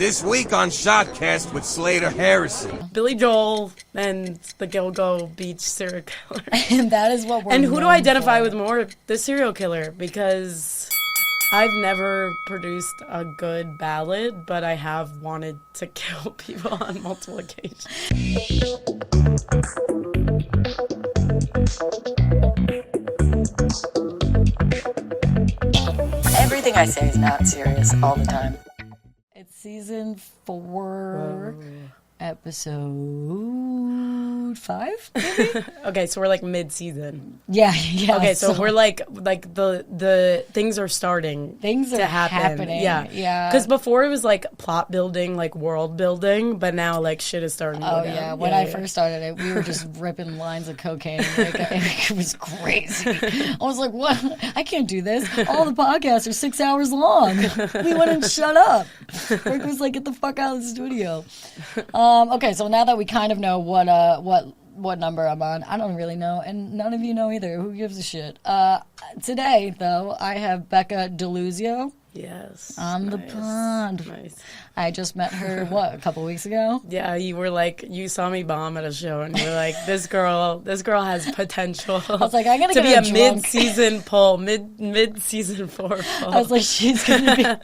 This week on Shotcast with Slater Harrison. Billy Joel and the Gilgo Beach serial killer. And that is what we're And who do I identify for. with more? The serial killer, because I've never produced a good ballad, but I have wanted to kill people on multiple occasions. Everything I say is not serious all the time. It's season 4, episode 5, maybe? Okay, so we're like mid-season. Yeah. Okay, so we're like the things are starting. Things to are happen. happening. Yeah. Because before it was like plot building, like world building, but now like shit is starting to go down. Yeah. When I first started it, we were just ripping lines of cocaine. Like, it was crazy. I was like, what? I can't do this. All the podcasts are 6 hours long. We wouldn't shut up. Rick was like, get the fuck out of the studio. Okay, so now that we kind of know what number I'm on, I don't really know, and none of you know either. Who gives a shit? Today, though, I have Becca DiLuzio Yes. on the pod. Nice. I just met her, a couple weeks ago? Yeah, you were like, you saw me bomb at a show, and you were like, this girl has potential. I was like, I'm gonna to get be a drunk. mid-season pull, mid-season 4 pull. I was like, she's gonna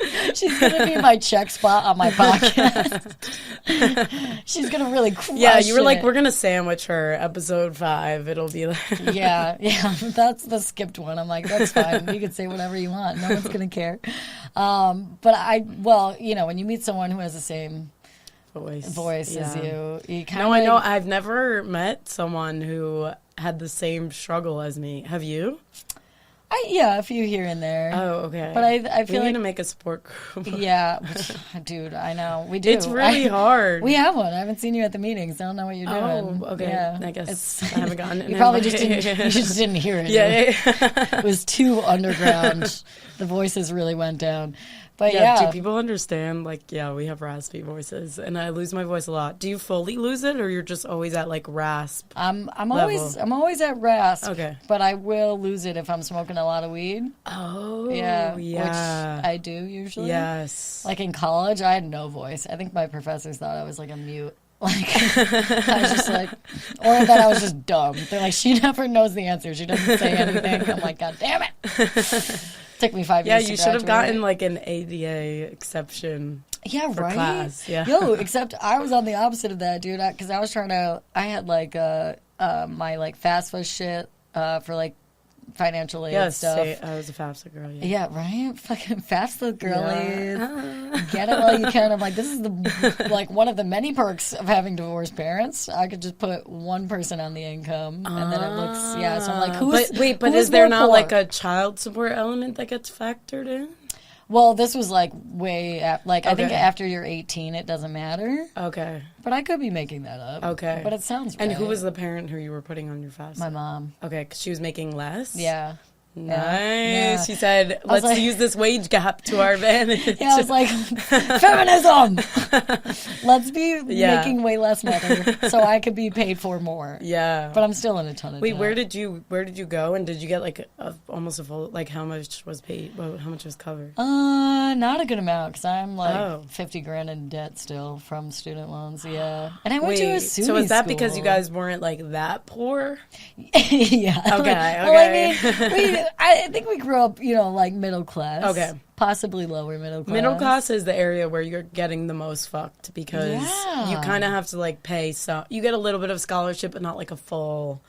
be my check spot on my podcast. She's gonna really crush Yeah, you were like, it. we're gonna sandwich her episode 5. It'll be like, Yeah, that's the skipped one. I'm like, that's fine. You can say whatever you want. No one's gonna care. But when you meet someone who has the same voice as you kind of. No, I know. I've never met someone who had the same struggle as me. Have you? A few here and there. Oh, okay. But I feel we need like to make a support group. Yeah, dude, I know we do. It's really hard. We have one. I haven't seen you at the meetings. I don't know what you're doing. Oh, okay. Yeah. I guess I haven't gotten it. You probably just didn't hear it. Yeah. It was too underground. The voices really went down. But do people understand? Like, we have raspy voices, and I lose my voice a lot. Do you fully lose it, or you're just always at like rasp? I'm always at rasp. Okay, but I will lose it if I'm smoking a lot of weed. Oh, yeah. Which I do usually. Yes. Like in college, I had no voice. I think my professors thought I was like a mute. Like, I was just like, or that I was just dumb. They're like, she never knows the answer. She doesn't say anything. I'm like, God damn it. Took me 5 years to you should have graduate. gotten like an ADA exception. Yeah, for right. Class. Yeah. Yo, except I was on the opposite of that, dude. Because I was I had like my like FAFSA shit for like financial aid stuff. I was a FAFSA girl. Yeah, right. Fucking FAFSA girlies. Yeah. Get it while you can. I'm like, this is one of the many perks of having divorced parents. I could just put one person on the income, and then it looks So I'm like, But is there not like a child support element that gets factored in? Well, this was like I think after you're 18, it doesn't matter. Okay. But I could be making that up. Okay. But it sounds right. And who was the parent who you were putting on your FAFSA? My mom. Okay, because she was making less? Yeah. Nice. Yeah. She said, let's use this wage gap to our advantage. Yeah, I was like, feminism! Let's be making way less money so I could be paid for more. Yeah. But I'm still in a ton of debt. Where did you go? And did you get like almost a full, like how much was paid? How much was covered? Not a good amount because I'm like $50,000 in debt still from student loans. Yeah. And I went to a SUNY So is that school. because you guys weren't like that poor? Yeah. Okay. Well, I mean, I think we grew up, like middle class. Okay. Possibly lower middle class. Middle class is the area where you're getting the most fucked because you kind of have to like pay some. You get a little bit of scholarship, but not like a full.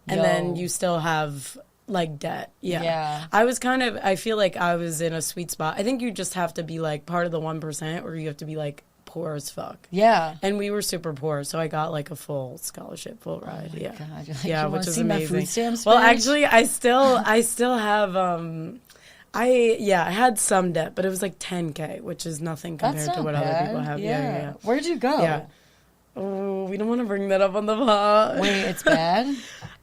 And then you still have like debt. Yeah. I feel like I was in a sweet spot. I think you just have to be like part of the 1%, or you have to be like poor as fuck. Yeah. And we were super poor, so I got like a full scholarship, full ride. God. Which is see amazing. My food stamps Well, page? actually, I still have I had some debt, but it was like $10K, which is nothing compared to what other people have. Yeah. Where'd you go? Yeah. Oh, we don't want to bring that up on the pod. Wait, it's bad?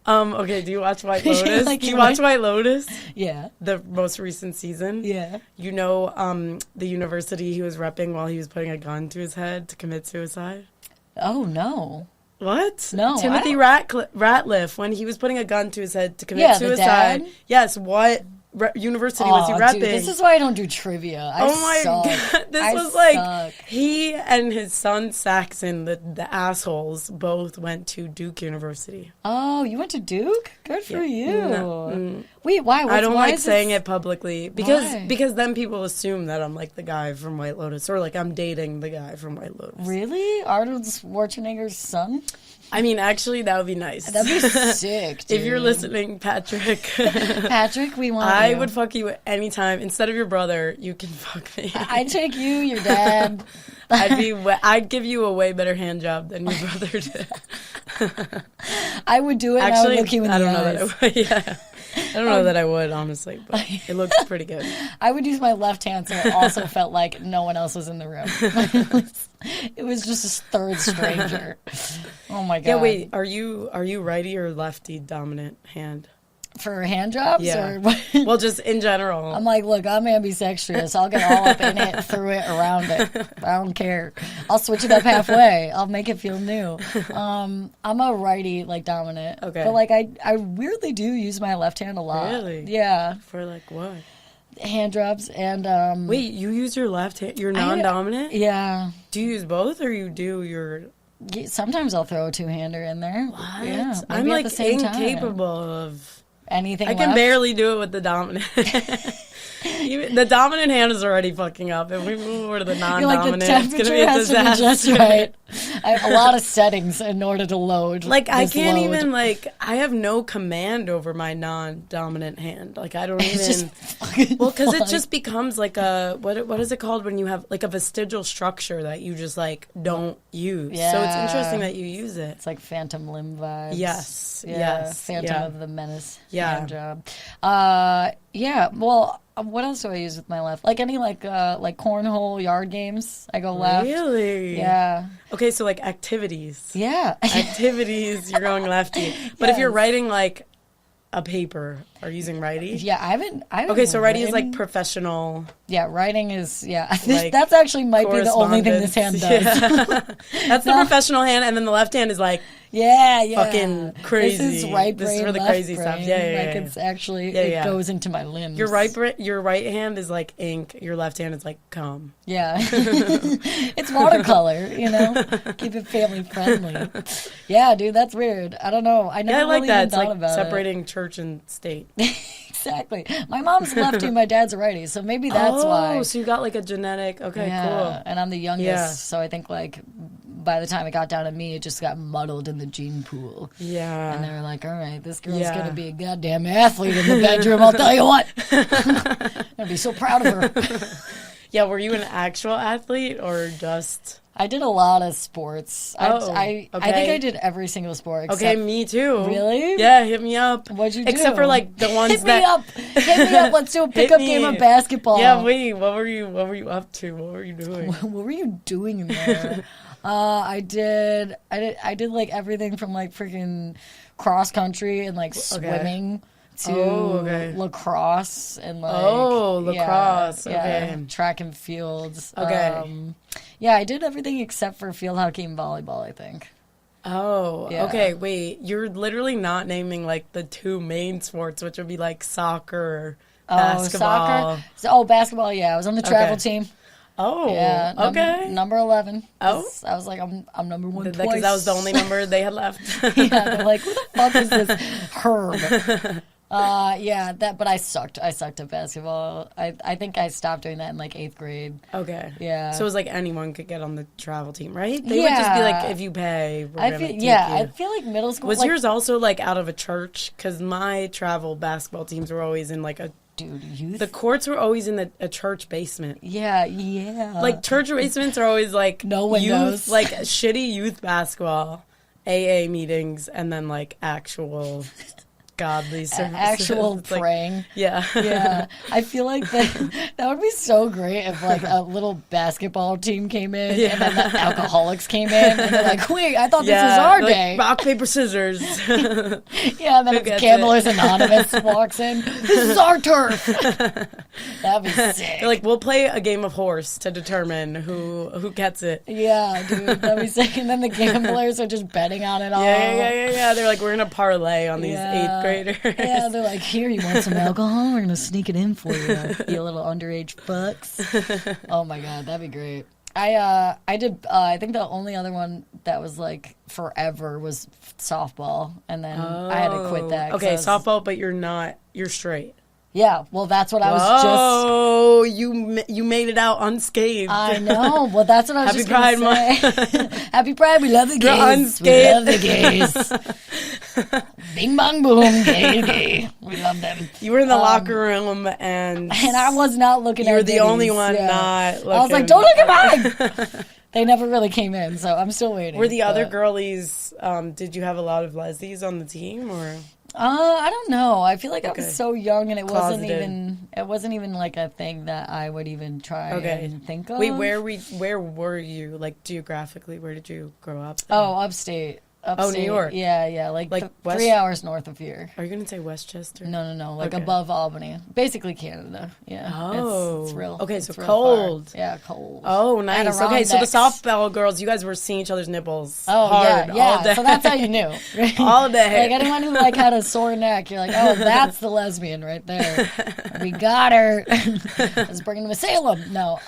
Okay, do you watch White Lotus? Like, do you watch White Lotus? Yeah. The most recent season? Yeah. You know the university he was repping while he was putting a gun to his head to commit suicide? Oh, no. What? No. Timothy Ratcliffe, when he was putting a gun to his head to commit suicide. The dad? Yes, what university was he repping? Dude, this is why I don't do trivia. I suck. God. This I was like, suck. he and his son Saxon, the assholes, both went to Duke University. Oh, you went to Duke? Good for you. No. Wait, why? I don't why like is saying this? it publicly Why? because then people assume that I'm like the guy from White Lotus, or like I'm dating the guy from White Lotus. Really? Arnold Schwarzenegger's son? I mean, actually, that would be nice. That'd be sick, dude. If you're listening, Patrick. Patrick, we want I you. would fuck you anytime. Instead of your brother, you can fuck me. I'd take you, your dad. I'd give you a way better hand job than your brother did. I would do it. Actually, and I would look you in I the don't know eyes. that I would. Yeah. I don't know that I would, honestly, but it looks pretty good. I would use my left hand so it also felt like no one else was in the room. It was just a third stranger. Oh my god. Yeah, wait, are you righty or lefty dominant hand? For hand jobs? Yeah. Or what? Well, just in general. I'm like, look, I'm ambidextrous. I'll get all up in it, through it, around it. I don't care. I'll switch it up halfway. I'll make it feel new. I'm a righty, like, dominant. Okay. But, like, I weirdly do use my left hand a lot. Really? Yeah. For like what? Hand jobs and, Wait, you use your left hand? You're non-dominant? yeah. Do you use both, or you do your... Sometimes I'll throw a two-hander in there. What? Yeah, I'm maybe at like the same time. incapable of... Anything I can left? barely do it with the dominant. The dominant hand is already fucking up. If we move over to the You're non-dominant, like, the it's going to temperature be a has to be just disaster. right. I have a lot of settings in order to load. Like, I this can't load. even, like, I have no command over my non-dominant hand. Like, I don't It's just even... fucking Well, because it fun. just becomes like a... What is it called when you have, like, a vestigial structure that you just, like, don't use? So it's Yeah. interesting that you use it. It's like Phantom Limb vibes. Yes, Yeah, yes, Phantom yeah. of the Menace. Yeah. Hand job. Yeah. Well, what else do I use with my left? Like any like cornhole yard games. I go left. Really? Yeah. Okay, so, like, activities. Yeah. Activities, you're going lefty. But if you're Yes. writing, like, a paper, are you using righty? Yeah. I haven't. Okay, so righty is, like, written- professional. Yeah, writing is Like, that's actually might be the only thing this hand does. correspondence. Yeah. That's the professional hand, and then the left hand is, like, Yeah. fucking crazy. This is right brain, This is really left crazy brain. stuff. Yeah. Like it's actually Yeah, it yeah. goes into my limbs. Your right hand is, like, ink. Your left hand is, like, cum. Yeah. It's watercolor, you know? Keep it family friendly. Yeah, dude, that's weird. I don't know. I never Yeah, I like really that. even It's thought like about separating church and state. it. Exactly. My mom's lefty, my dad's a righty, so maybe that's why. Oh, so you got, like, a genetic... Okay, Yeah, cool. and I'm the youngest, Yeah. so I think like by the time it got down to me, it just got muddled in the gene pool. Yeah. And they were like, all right, this girl's Yeah. going to be a goddamn athlete in the bedroom, I'll tell you what. I'm going to be so proud of her. Yeah, were you an actual athlete or just... I did a lot of sports. Oh, I think okay. I did every single sport. Except, Okay, me too. Really? Yeah, hit me up. What'd you do? Except for, like, the ones Hit that... me up. Hit me up. Let's do a pickup game of basketball. Yeah, wait, what were you up to? What were you doing? What were you doing in there? I did like everything from like freaking cross country and like swimming to lacrosse and like lacrosse. yeah, Okay. track and fields. Okay. Yeah, I did everything except for field hockey and volleyball, I think. Oh, Yeah. okay, wait. You're literally not naming, like, the two main sports, which would be, like, soccer, basketball. Soccer. Basketball, yeah. I was on the travel Okay. team. Oh, Yeah. okay. Number 11. Oh. I was like, I'm number one Because twice. that was the only number they had left. Yeah, they're like, who the fuck is this Herb? But I sucked. I sucked at basketball. I think I stopped doing that in like 8th grade. Okay. Yeah. So it was like anyone could get on the travel team, right? They would just be like, if you pay, we're I gonna feel take I you. feel like middle school Was like, yours also like out of a church? Because my travel basketball teams were always in like a. dude, youth. The courts were always in a church basement. Yeah. Like church basements are always like No windows. youth, like shitty youth basketball, AA meetings, and then like actual godly services. Actual It's like- praying. yeah. Yeah, I feel like that would be so great if like a little basketball team came in and then the alcoholics came in and they're like, wait, I thought this was our like, day. Rock, paper, scissors. Yeah, and then Who it's gets Gamblers it? Anonymous walks in. This is our turf. That'd be sick. They're like, we'll play a game of horse to determine who gets it. Yeah, dude, that'd be sick. And then the gamblers are just betting on it all. Yeah. They're like, we're gonna parlay on these Yeah. 8th perpetrators. Yeah, they're like, here, you want some alcohol? We're gonna sneak it in for you, you little underage fucks. Oh my god, that'd be great. I did. I think the only other one that was like forever was softball, and then I had to quit that. Okay, softball, but you're straight. Yeah, well, that's what I was just. Oh, you made it out unscathed. I know. Well, that's what I was Happy just going to say. Happy Pride. We love the You're gays. We unscathed. love the gays. Bing, bong, boom. Gay. We love them. You were in the locker room, and I was not looking at you were the ditties. only one not looking. I was like, don't look at mine. They never really came in, so I'm still waiting. Were the other girlies, did you have a lot of lesbies on the team, or? I don't know. I feel like I was so young, and it wasn't Closeted. even like a thing that I would even try and think of. Wait, where were you, like, geographically? Where did you grow up? Oh, upstate. New York. Yeah, like West? 3 hours north of here. Are you gonna say Westchester? No, like above Albany, basically Canada. Yeah. Oh, it's real. Okay, it's so real cold. far. Yeah, cold. Oh, And nice. around Okay, so the necks. softball girls, you guys were seeing each other's nipples. Oh, hard yeah. all day. So that's how you knew. All day. Like anyone who like had a sore neck, you're like, oh, that's the lesbian right there. We got her. Let's bring them to Salem. No.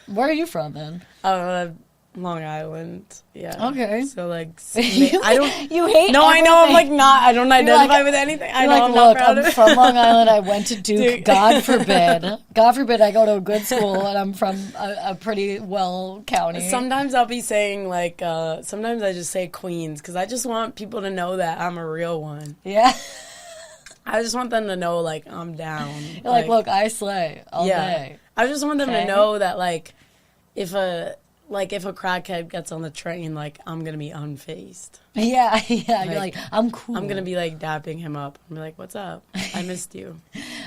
Where are you from then? Long Island. Yeah. Okay. So like, I don't. You hate. No, I know. I'm like not. I don't identify like- with anything. I You're know. like, I'm not look, proud I'm of it. from Long Island. I went to Duke. Dude. God forbid I go to a good school, and I'm from a pretty well county. Sometimes I'll be saying like. Sometimes I just say Queens because I just want people to know that I'm a real one. Yeah. I just want them to know like I'm down. You're like, look, I slay all day. I just want them Okay. to know that like, if a crackhead gets on the train, like I'm gonna be unfazed. Yeah. You're like, I'm cool. I'm gonna be like dapping him up. I'm like, what's up? I missed you.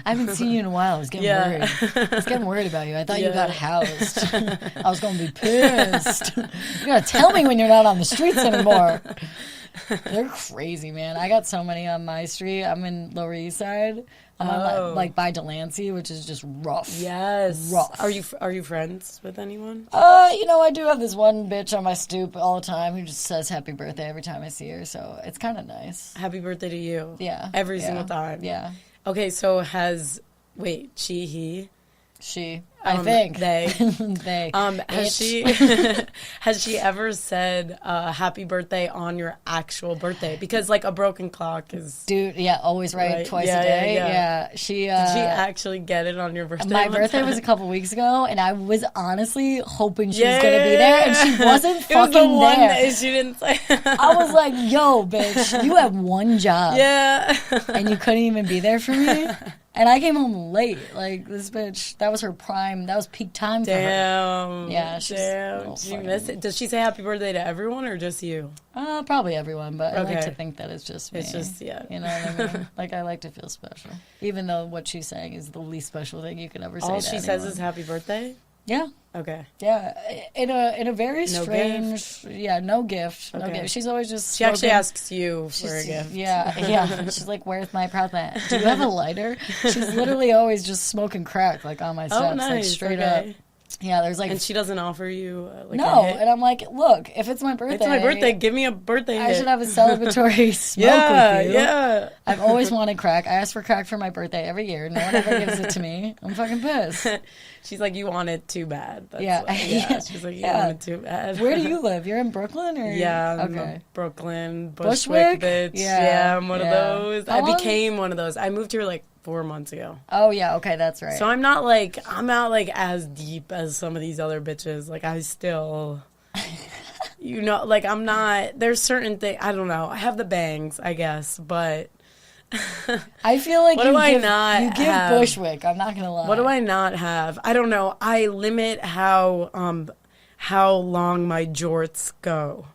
I haven't seen you in a while. I was getting worried. I was getting worried about you. I thought you got housed. I was going to be pissed. You gotta tell me when you're not on the streets anymore. They're crazy, man. I got so many on my street. I'm in Lower East Side. I'm on like by Delancey, which is just rough. Yes. Rough. Are you friends with anyone? I do have this one bitch on my stoop all the time who just says happy birthday every time I see her, so it's kind of nice. Happy birthday to you. Yeah. Every single time. Yeah. Okay, so he? She. I think. They. They. Has she ever said happy birthday on your actual birthday? Because like a broken clock is. Dude, yeah, always right twice Yeah, a day. yeah. Yeah. Did she actually get it on your birthday? My one birthday time? was a couple weeks ago, and I was honestly hoping she was going to be there, and she wasn't It was fucking the one there. that she didn't say. I was like, yo, bitch, you have one job. Yeah. And you couldn't even be there for me? And I came home late. Like, this bitch, that was her prime, that was peak time for her. Damn. Yeah, she's Damn. Did you miss it? Does she say happy birthday to everyone or just you? Probably everyone, but I like Okay. to think that it's just me. It's just, yeah. You know what I mean? Like, I like to feel special. Even though what she's saying is the least special thing you could ever say All to she anyone. says is happy birthday? Yeah. Okay. Yeah, in a very No strange, no gift, no Okay. gift. She's always just She actually smoking. asks you for a gift. Yeah. She's like, "Where's my proud man? Do you have a lighter?" She's literally always just smoking crack, like on my steps, Oh, nice. like straight Okay. up. Yeah, there's like And she doesn't offer you like no, a hit? and I'm like, look, if it's my birthday, It's my birthday. Give me a birthday I hit. should have a celebratory smoke Yeah, with you. yeah. I've always wanted crack. I ask for crack for my birthday every year. No one ever gives it to me. I'm fucking pissed. She's like, you want it too bad. That's Yeah. why. Yeah. She's like, you Yeah. want it too bad. Where do you live? You're in Brooklyn, or Yeah, I'm okay. a Brooklyn, Bushwick? Bushwick bitch. Yeah, Yeah, I'm one of yeah. those. How I long- became one of those. I moved here like 4 months ago. Oh yeah, okay, that's right. So I'm not like as deep as some of these other bitches. Like I still, like I'm not. There's certain things I don't know. I have the bangs, I guess, but I feel like What you do I give, not you give have? Bushwick. I'm not gonna lie. what do I not have? I don't know. I limit how long my jorts go.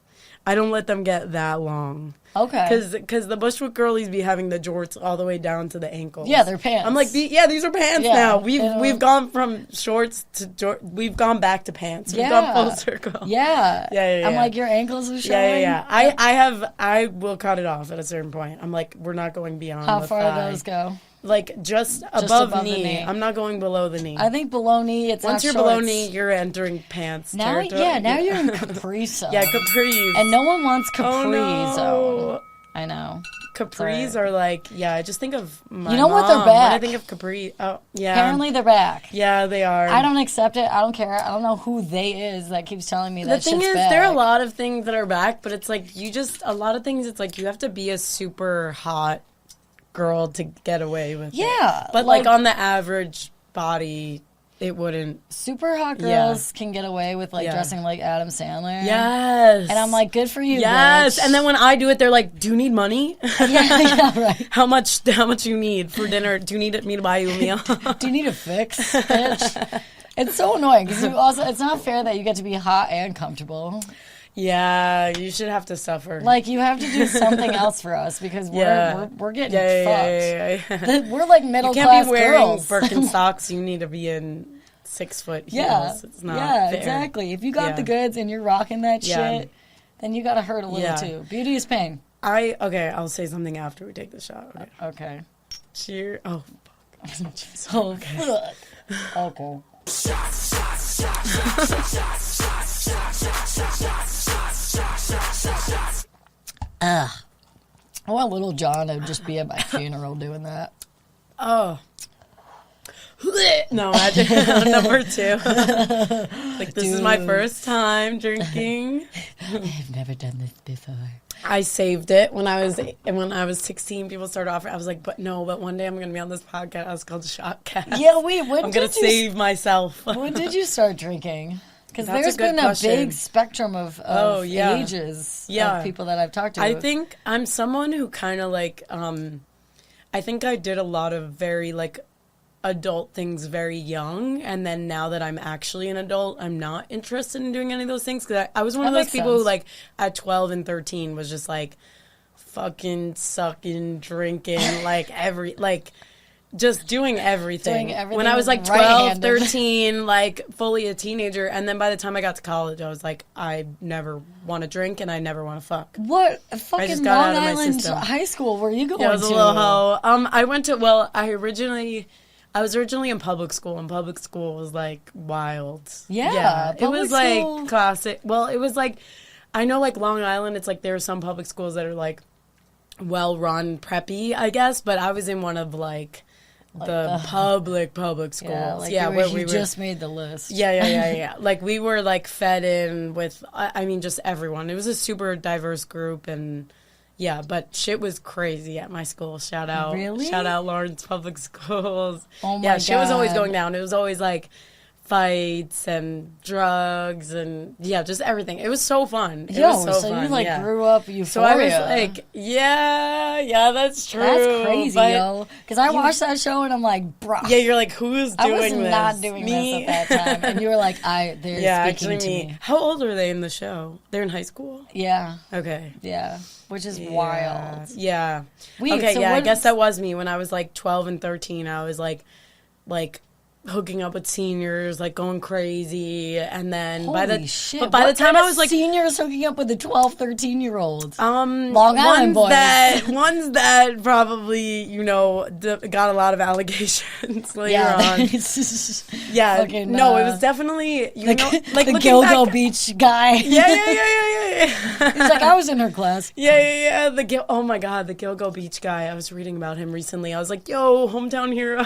I don't let them get that long. Okay. Because the Bushwick girlies be having the jorts all the way down to the ankles. Yeah, they're pants. I'm like, these are pants Yeah, now. they don't- We've gone from shorts to we've gone back to pants. We've gone full circle. Yeah. Yeah. I'm like, your ankles are showing. Yeah. I will cut it off at a certain point. I'm like, we're not going beyond. How the far thigh. do those go? Like just above above the knee. knee. I'm not going below the knee. I think below knee, it's Once not you're below shorts. knee, you're entering pants Now, territory. yeah, now you're in capri zone. Yeah, capris. And no one wants capri Oh, no. zone. I know. Capris are like, yeah, I just think of my You know what? mom. They're back. When I think of Capri, oh, yeah. Apparently they're back. Yeah, they are. I don't accept it. I don't care. I don't know who they is that keeps telling me that The thing shit's is, back. there are a lot of things that are back, but it's like, a lot of things, it's like you have to be a super hot girl to get away with it. Yeah. But like on the average body, it wouldn't. Super hot girls can get away with like Yeah. dressing like Adam Sandler. Yes. And I'm like, good for you, yes. bitch. And then when I do it, they're like, do you need money? yeah, right. How much you need for dinner? Do you need me to buy you a meal? Do you need a fix, bitch? It's so annoying because it's not fair that you get to be hot and comfortable. Yeah, you should have to suffer. Like you have to do something else for us because we're getting fucked. Yeah. We're like middle You class can't be wearing girls. Birkenstocks. You need to be in 6 foot heels. Yeah, It's not fair. exactly. If you got the goods and you're rocking that shit, then you got to hurt a little too. Beauty is pain. I'll say something after we take the shot. Okay. Cheer. Oh, fuck. Oh, fuck. Okay. I want Little John to just be at my funeral doing that. Oh. No, number 2. Like, this is my first time drinking. I've never done this before. I saved it when I was 16. People started offering. I was like, but one day I'm going to be on this podcast called Shotcast. Yeah, wait, I'm going to save myself. When did you start drinking? Because That's there's a good been question. a big spectrum of ages of people that I've talked to. I think I'm someone who kind of like, I think I did a lot of very like adult things very young, and then now that I'm actually an adult, I'm not interested in doing any of those things, because I was one of those people who like at 12 and 13 was just like fucking sucking, drinking, like just doing everything. When I was like 12, 13, like fully a teenager, and then by the time I got to college, I was like, I never want to drink and I never want to fuck. What fucking just Long got out of my Island system. high school were you going Yeah, I was to? a little hoe. I went to, I was originally in public school, and public school was like wild. Yeah, it was like school. classic. Well, it was like, I know like Long Island, it's like there are some public schools that are like well run, preppy, I guess, but I was in one of like the public schools. Where we just made the list. Yeah. Like we were like fed in with, I mean, just everyone. It was a super diverse group, and yeah, but shit was crazy at my school. Shout out Lawrence Public Schools. Oh my God. Shit was always God. going down. It was always like fights and drugs and just everything. It was so fun. It was so fun. You like grew up euphoria. So I was like, yeah, that's true. That's crazy, yo. Because I watched that show and I'm like, bro. Yeah, you're like, who's doing this? I was not doing this at that time. And you were like, they're speaking to me. How old are they in the show? They're in high school? Yeah. Okay. Yeah. Which is wild. Yeah. Weird. Okay, So I guess that was me when I was like 12 and 13. I was like hooking up with seniors, like going crazy, and then by the time I was like seniors hooking up with the 12, 13-year-olds. Long Island boys. Ones that probably got a lot of allegations later on. Fucking, no, it was definitely like the Gilgo Beach guy. Yeah. He's like, I was in her class. Yeah. Oh my God, the Gilgo Beach guy. I was reading about him recently. I was like, yo, hometown hero,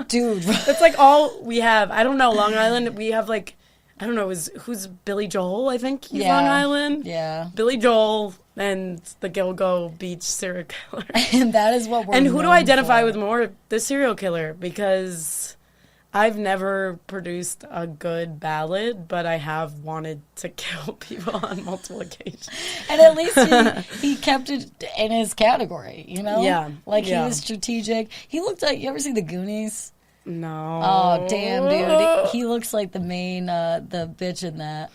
dude. That's like all we have. I don't know, Long Island, we have like, I don't know, who's Billy Joel, I think he's Long Island. Yeah. Billy Joel and the Gilgo Beach serial killer. And that is what we're And who do I identify for. with more? The serial killer, because I've never produced a good ballad, but I have wanted to kill people on multiple occasions. And at least he kept it in his category, Yeah. Like he was strategic. He looked like, you ever see The Goonies? No. Oh, damn, dude. He looks like the main, the bitch in that.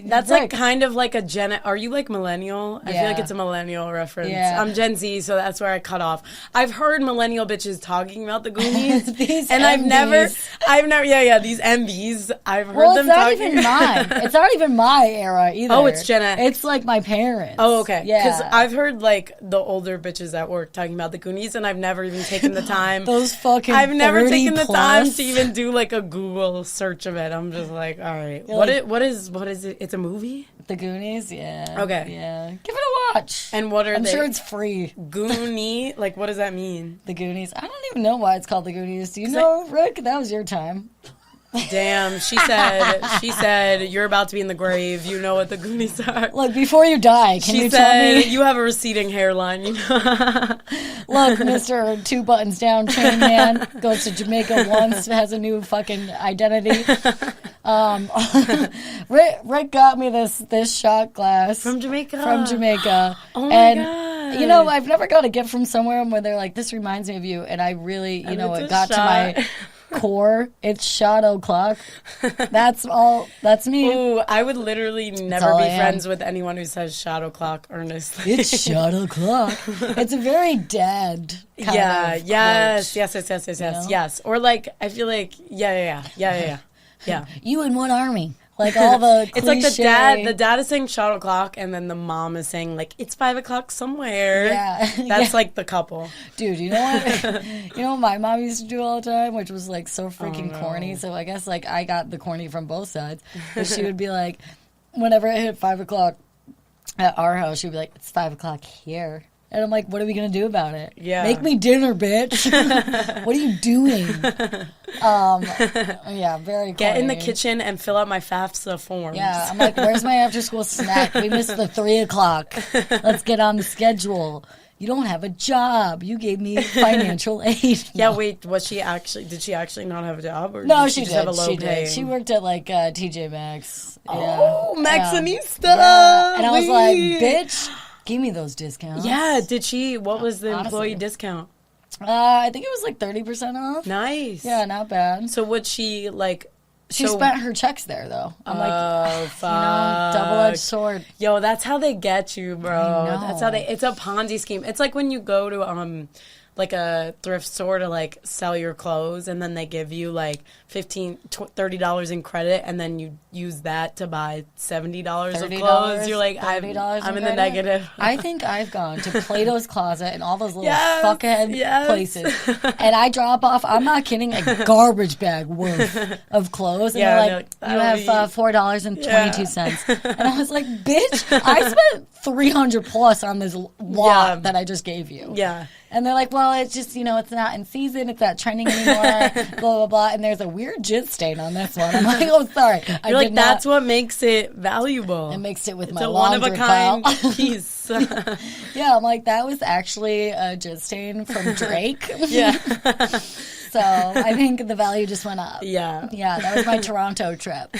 That's like kind of like are you like millennial? I feel like it's a millennial reference. Yeah. I'm Gen Z, so that's where I cut off. I've heard millennial bitches talking about the Goonies. These and MVs. I've never, these MVs. I've heard them it's not talking. even mine. It's not even my era either. Oh, it's Gen X. It's like my parents. Oh, okay. Yeah. Because I've heard like the older bitches at work talking about the Goonies, and I've never even taken the time. Those fucking I've never taken the time plus. to even do like a Google search of it. I'm just like, all right, what is it? It's a movie? The Goonies, yeah. Okay. Yeah. Give it a watch. And what are I'm they? sure it's free. Goonie? Like, what does that mean? The Goonies. I don't even know why it's called The Goonies. Do you know, Rick? That was your time. Damn, she said, you're about to be in the grave. You know what the Goonies are. Look, before you die, can you tell me? You have a receding hairline, you know. Look, Mr. Two Buttons Down Chain Man goes to Jamaica once, has a new fucking identity. Rick got me this shot glass. From Jamaica. Oh my God. You know, I've never got a gift from somewhere where they're like, this reminds me of you. And I really, it got to my core. It's shot o'clock. That's me. Ooh, I would literally never be friends with anyone who says shot o'clock earnestly. It's shot o'clock. It's a very dad kind of yes. You know? Yes. Or like, I feel like, yeah. You in one army. Like all the It's like the dad is saying shot o'clock, and then the mom is saying like it's 5 o'clock somewhere. Yeah, that's like the couple. Dude, you know what? You know what my mom used to do all the time, which was like so freaking corny. So I guess like I got the corny from both sides. But she would be like, whenever it hit 5 o'clock at our house, she'd be like, "It's 5 o'clock here." And I'm like, what are we going to do about it? Yeah. Make me dinner, bitch. What are you doing? Yeah, very corny. Get in the kitchen and fill out my FAFSA forms. Yeah, I'm like, where's my after school snack? We missed the 3 o'clock. Let's get on the schedule. You don't have a job. You gave me financial aid. Yeah, wait, did she actually not have a job? Or No, did she just did. have a low She pay? did. She worked at like TJ Maxx. Oh, Maxinista. Yeah. And I was like, bitch. Give me those discounts. Yeah, what was the employee discount? I think it was like 30% off. Nice. Yeah, not bad. So would she like... She spent her checks there, though. I'm like, fuck. double-edged sword. Yo, that's how they get you, bro. I know. That's how it's a Ponzi scheme. It's like when you go to like a thrift store to like sell your clothes, and then they give you like $30 in credit, and then you use that to buy $70 of clothes. You're like, I'm in the negative. I think I've gone to Plato's Closet and all those little fuckhead places, and I drop off, I'm not kidding, a garbage bag worth of clothes, and they're like, you have $4.22. And I was like, bitch, I spent $300 plus on this lot that I just gave you. Yeah. And they're like, well, it's just, it's not in season. It's not trending anymore, blah, blah, blah. And there's a weird jizz stain on this one. I'm like, oh, sorry. You're like, that's what makes it valuable. It makes it with it's my a laundry one-of-a-kind pile. piece. Yeah, I'm like, that was actually a jizz stain from Drake. Yeah. So I think the value just went up. Yeah. Yeah, that was my Toronto trip.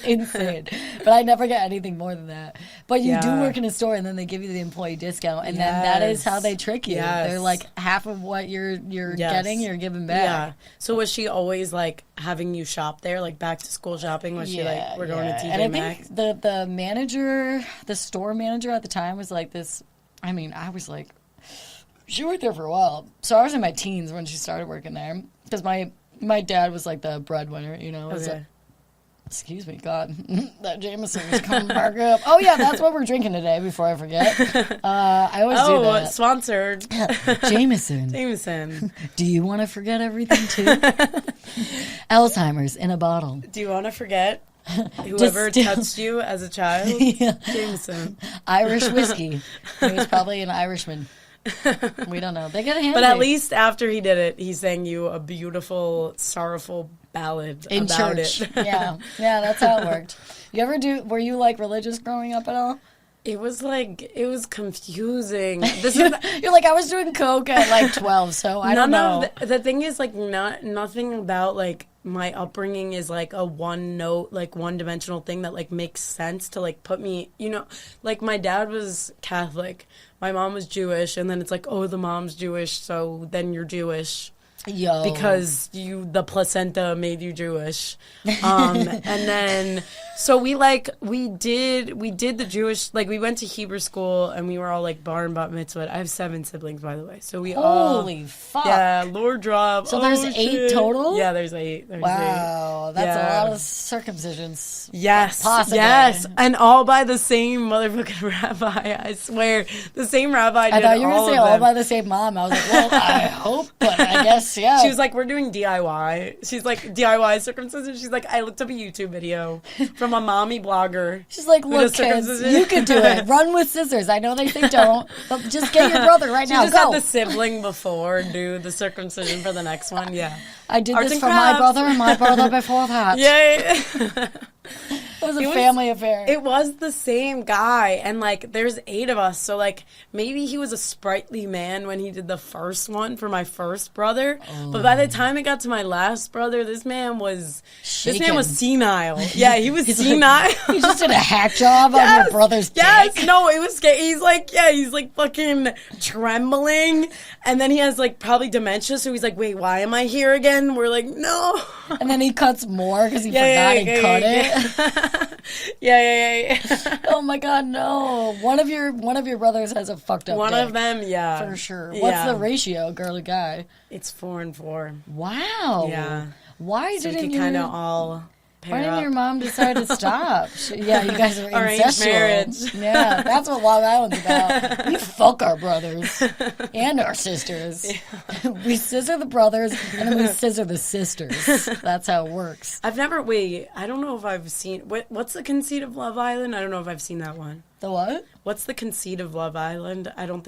Insane. But I never get anything more than that. But you do work in a store, and then they give you the employee discount, and then that is how they trick you. They're like, half of what you're getting, you're giving back. Yeah. So was she always like having you shop there, like back to school shopping? Was she like, we're going to TJ and I Maxx? think the manager, the store manager at the time was like this. I mean, I was like, she worked there for a while. So I was in my teens when she started working there, because my dad was like the breadwinner, Okay. Excuse me, God, that Jameson is coming back up. Oh, yeah, that's what we're drinking today, before I forget. I always do that. Sponsored. Jameson. Do you want to forget everything, too? Alzheimer's in a bottle. Do you want to forget whoever touched you as a child? Yeah. Jameson. Irish whiskey. He was probably an Irishman. We don't know. They got a hand. But at least after he did it, he sang you a beautiful, sorrowful ballad in about church. it. Yeah, that's how it worked. Were you like religious growing up at all? It was confusing. You're like, I was doing coke at like 12, so I don't know. The thing is, like, nothing about like my upbringing is like a one note, like one dimensional thing that like makes sense to like put me, like my dad was Catholic, my mom was Jewish, and then it's like, oh, the mom's Jewish, so then you're Jewish. Yo. Because the placenta made you Jewish. And then so we did the Jewish, like we went to Hebrew school, and we were all like bar and bat mitzvah. I have 7 siblings, by the way. So we Holy fuck. Yeah, Lord drop. So there's 8 total? Yeah, there's 8. Wow. That's a lot of circumcisions. Yes. Possibly. Yes. And all by the same motherfucking rabbi. I swear. The same rabbi did all of them. I thought you were going to say all by the same mom. I was like, well, I hope, but I guess What? Yeah. She was like, we're doing DIY. She's like, DIY circumcision. She's like, I looked up a YouTube video from a mommy blogger. She's like, who look, does kids, circumcision." you can do it. Run with scissors. I know they say don't, but just get your brother right now. She just Go. had the sibling before do the circumcision for the next one. Yeah. I did Arts this and for my crafts. brother and my brother before that. Yeah. It was a family affair. It was the same guy, and like there's 8 of us, so like maybe he was a sprightly man when he did the first one for my first brother, but by the time it got to my last brother, this man was Shaken. senile. Yeah, he was He's like, senile. you just did a hack job on your brother's dick. Yes, no, it was scary. He's like fucking trembling, and then he has like probably dementia, so he's like, wait, why am I here again? We're like, no. And then he cuts more because he forgot he cut it. Yeah. Oh my god, no! One of your brothers has a fucked up. One dick, of them, yeah, for sure. What's Yeah. the ratio, girl to guy? It's 4 and 4. Wow. Yeah. Why So we didn't could you? kind of all pair Why didn't up. your mom decide to stop? Yeah, you guys are Arranged incestual. marriage. Yeah, that's what Long Island's about. We fuck our brothers and our sisters. We scissor the brothers and then we scissor the sisters. That's how it works. I don't know if I've seen what's the conceit of Love Island? I don't know if I've seen that one. The what? What's the conceit of Love Island? I don't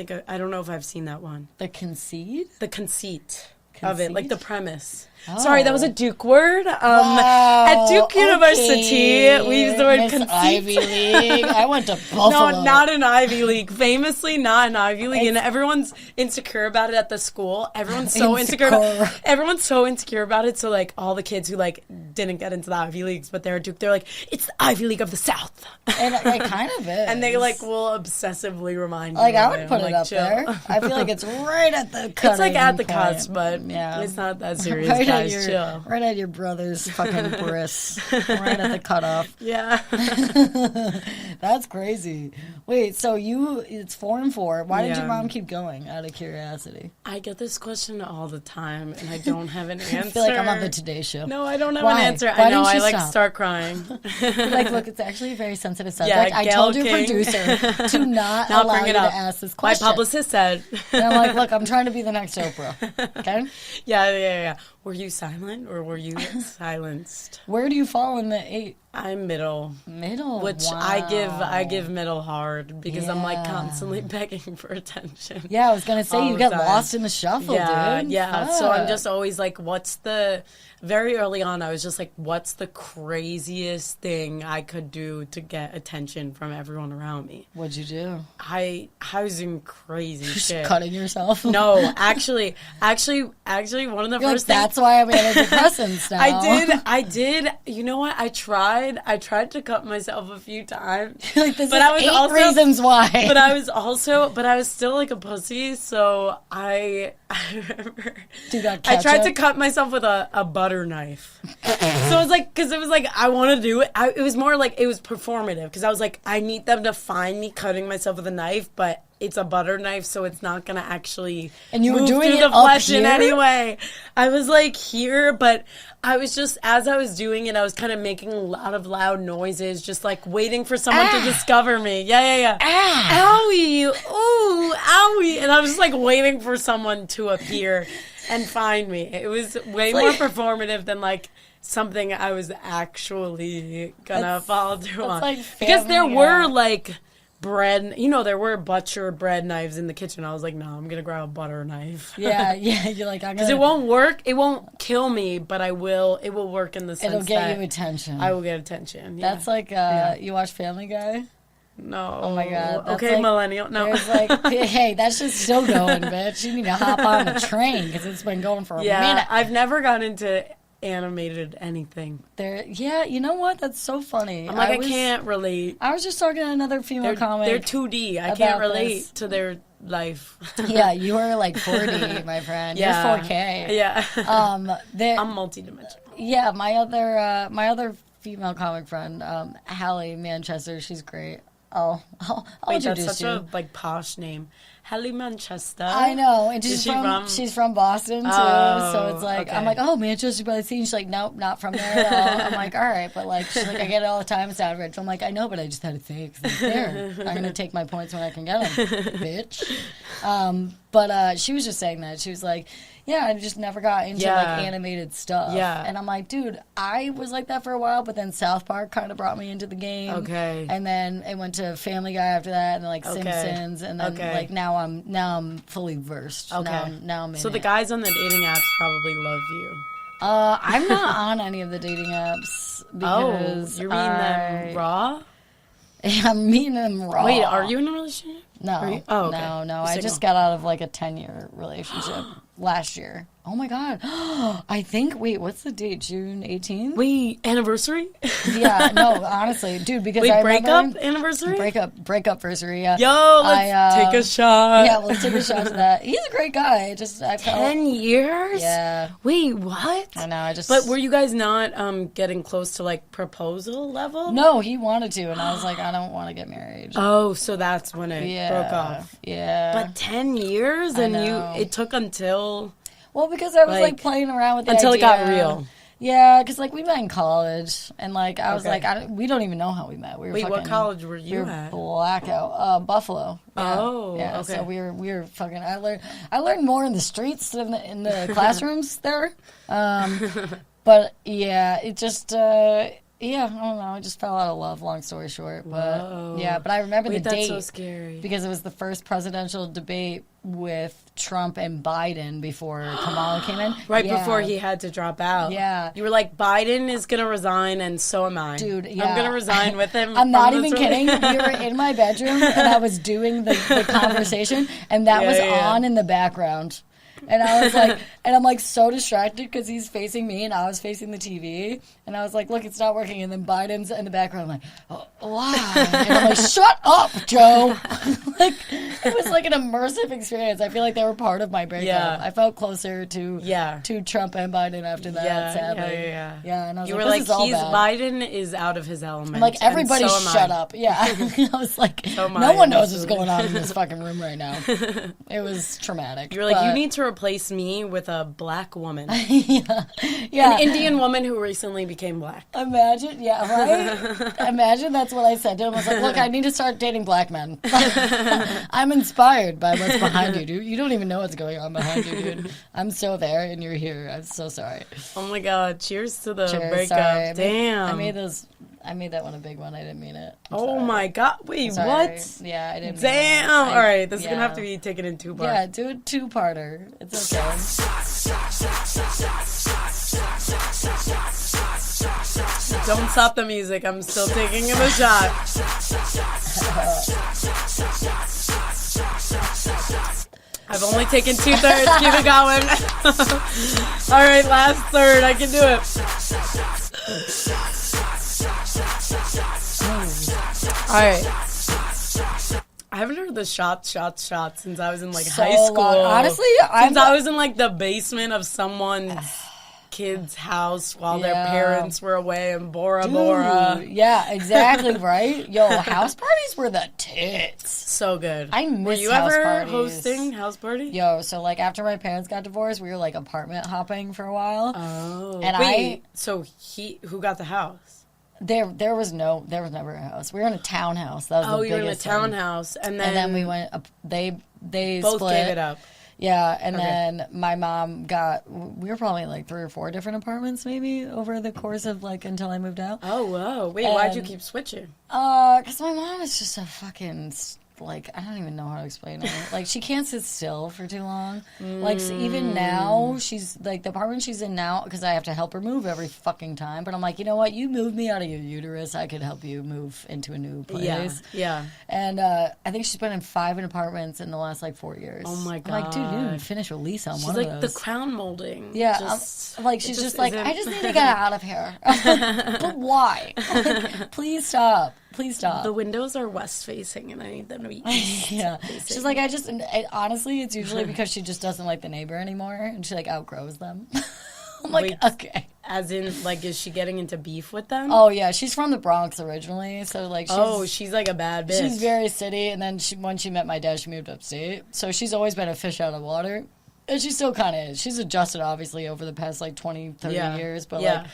know if I've seen that one. The conceit? The conceit of it, like the Conceit? premise. Oh. Sorry, that was a Duke word. Wow, At Duke University, okay. we use the word Miss conceit. Ivy League. I went to Buffalo. No, not an Ivy League. Famously, not an Ivy League, and It's- everyone's insecure about it at the school. Everyone's so insecure. Insecure. Everyone's so insecure about it. So, like, all the kids who like didn't get into the Ivy Leagues, but they're at Duke, they're like, it's the Ivy League of the South, And it kind of is. and they like will obsessively remind you. Like, I of would it. put I'm it like, up chill. there. I feel like it's right at the cutting It's like at the point. cusp, but Yeah. it's not that serious, Right guys. at your, Chill. right at your brother's fucking bris. Right at the cutoff. Yeah. That's crazy. Wait, so it's 4 and 4. Why did your Yeah. mom keep going, out of curiosity? I get this question all the time, and I don't have an answer. I feel like I'm on the Today Show. No, I don't have Why? an answer. Why I know. didn't I you like stop? start crying. Like, look, it's actually a very sensitive subject. Yeah, I Gail told your King. producer to not Not allow bring you it to up. ask this My question. publicist said. And I'm like, look, I'm trying to be the next Oprah. Okay? Yeah. Were you silent or were you silenced? Where do you fall in the 8? I'm middle. Middle. Which wow. I give middle hard because I'm like Yeah. constantly begging for attention. Yeah, I was gonna say all you the get time. lost in the shuffle, dude. Yeah. So I'm Fuck. just always like, very early on, I was just like, what's the craziest thing I could do to get attention from everyone around me? What'd you do? I was doing crazy Just shit. cutting yourself? No, actually, one of the You're like, first things. that's why I'm antidepressants now. I did. You know what? I tried to cut myself a few times. Like, this But is I was 8 also- reasons why. But I was still like a pussy, so I remember You got I tried to ketchup? cut myself with a butter knife. So it was like, because it was like, I want to do it. It was more like, it was performative, because I was like, I need them to find me cutting myself with a knife, but it's a butter knife, so it's not going to actually And you were move doing through it the up flesh in here? any way. I was like here, but I was just, as I was doing it, I was kind of making a lot of loud noises, just like waiting for someone to discover me. Yeah. Owie, ooh, owie. And I was just like waiting for someone to appear and find me. It was way more performative than like something I was actually gonna follow through on. like because there Family were Guy. like bread, there were butcher bread knives in the kitchen. I was like, no, I'm gonna grab a butter knife. Yeah, you're like, I'm Because gonna... it won't work. It won't kill me, but it will work in the sense It'll get that you attention. I will get attention. Yeah. That's like, you watch Family Guy? No. Oh my God. That's Okay, like- millennial. No. There's like, hey, that shit's still going, bitch. You need to hop on the train because it's been going for a Yeah, minute. I've never got into animated anything. Yeah, you know what? That's so funny. I'm like, I can't relate. I was just talking to another female comic. They're 2D. I about can't relate this. to their life. Yeah, you are like 4D, my friend. Yeah. You're 4K. Yeah. I'm multidimensional. Yeah, my other female comic friend, Hallie Manchester. She's great. I'll Wait, introduce that's such you. a like posh name. Hallie Manchester. I know, and Is she's from Boston too. Oh, So it's like, okay. I'm like, oh, Manchester by the Sea. She's like, nope, not from there at all. I'm like, all right, but like, she's like, I get it all the time. It's average. I'm like, I know, but I just had to say it 'cause it's there. I'm gonna take my points when I can get them, bitch. But she was just saying that she was like, Yeah, I just never got into like animated stuff. Yeah. And I'm like, dude, I was like that for a while, but then South Park kind of brought me into the game. Okay. And then it went to Family Guy after that, and like Simpsons, and then like now I'm fully versed. Okay. Now I'm in So the it. guys on the dating apps probably love you. I'm not on any of the dating apps because you're meeting them raw? I'm meeting them raw. Wait, are you in a relationship? No. Oh, okay. No. I just got out of like a 10-year relationship last year. Oh my God. I think, wait, what's the date? June 18th? Wait, anniversary? Yeah, no, honestly, dude, because Wait, I breakup remember... anniversary? Breakup-versary, yeah. Yo, let's take a shot. Yeah, let's take a shot to that. He's a great guy. I felt... 10 years? Yeah. Wait, what? I know, But were you guys not getting close to, like, proposal level? No, he wanted to, and I was like, I don't want to get married. Oh, so that's when it broke off. Yeah. But 10 years? And it took until... Well, because I was like playing around with the until idea. it got real. Yeah, because like we met in college, and like I was like, we don't even know how we met. We were Wait, what college were you at? Blackout, Buffalo. Yeah. Oh, yeah. okay. So we were fucking. I learned more in the streets than in the classrooms there. But yeah, it just. Yeah, I don't know. I just fell out of love, long story short. But yeah, but I remember the date. That's so scary. Because it was the first presidential debate with Trump and Biden before Kamala came in. Right before he had to drop out. Yeah. You were like, Biden is going to resign, and so am I. Dude, yeah. I'm going to resign with him. I'm not even kidding. We were in my bedroom, and I was doing the conversation, and that was on in the background. And I was like, and I'm like so distracted because he's facing me and I was facing the TV. And I was like, look, it's not working. And then Biden's in the background. I'm like, oh, why? And I'm like, shut up, Joe. Like, it was like an immersive experience. I feel like they were part of my breakup. Yeah. I felt closer to Trump and Biden after that, sadly. Yeah, and I was you like, were this like, is all bad. Biden is out of his element. I'm like, everybody so shut up. Yeah. I was like, no one knows what's going on in this fucking room right now. It was traumatic. You were like, you need to replace me with a black woman. Yeah. An Indian woman who recently became black. Imagine, right? Imagine that's what I said to him. I was like, look, I need to start dating black men. I'm inspired by what's behind you, dude. You don't even know what's going on behind you, dude. I'm so there and you're here. I'm so sorry. Oh my God. Cheers to the breakup. Sorry. Damn. I made that one a big one. I didn't mean it. Oh my God. Wait, what? Yeah, I didn't Damn. mean it. All right. This is going to have to be taken in two parts. Yeah, do a two-parter. It's okay. Don't stop the music. I'm still taking him a shot. I've only taken 2/3. Keep it going. All right, last third. I can do it. All right. I haven't heard the shots since I was in like high school. Honestly, since I was in like the basement of someone's kid's house while their parents were away in Bora Bora. Yeah, exactly, right? Yo, house parties were the tits. So good. I miss Were you house ever parties. hosting house party? Yo, so like after my parents got divorced, we were like apartment hopping for a while. Oh. And so who got the house? There was never a house. We were in a townhouse. That was the biggest you were in a thing. townhouse, and then we went. They both split. gave it up. Yeah, and then my mom we were probably in like 3 or 4 different apartments maybe over the course of like until I moved out. Oh, whoa. Wait, why'd you keep switching? Because my mom is just a fucking, like, I don't even know how to explain it. Like, she can't sit still for too long. Like, so even now, she's, like, the apartment she's in now, because I have to help her move every fucking time. But I'm like, you know what? You moved me out of your uterus. I could help you move into a new place. Yeah. And I think she's been in 5 apartments in the last, like, 4 years. Oh, my God. I'm like, dude, you didn't even finish a lease on one of those. She's like the crown molding. Yeah. She's just like, I just need to get out of here. But why? Like, please stop. Please stop. The windows are west facing, and I need them to be east. Yeah. She's like, honestly, it's usually because she just doesn't like the neighbor anymore, and she like outgrows them. I'm like, wait, okay. As in, like, is she getting into beef with them? Oh yeah, she's from the Bronx originally, so like, she's like a bad bitch. She's very city, and then when she met my dad, she moved upstate, so she's always been a fish out of water, and she still kind of is. She's adjusted obviously over the past like 20, 30 years, but like.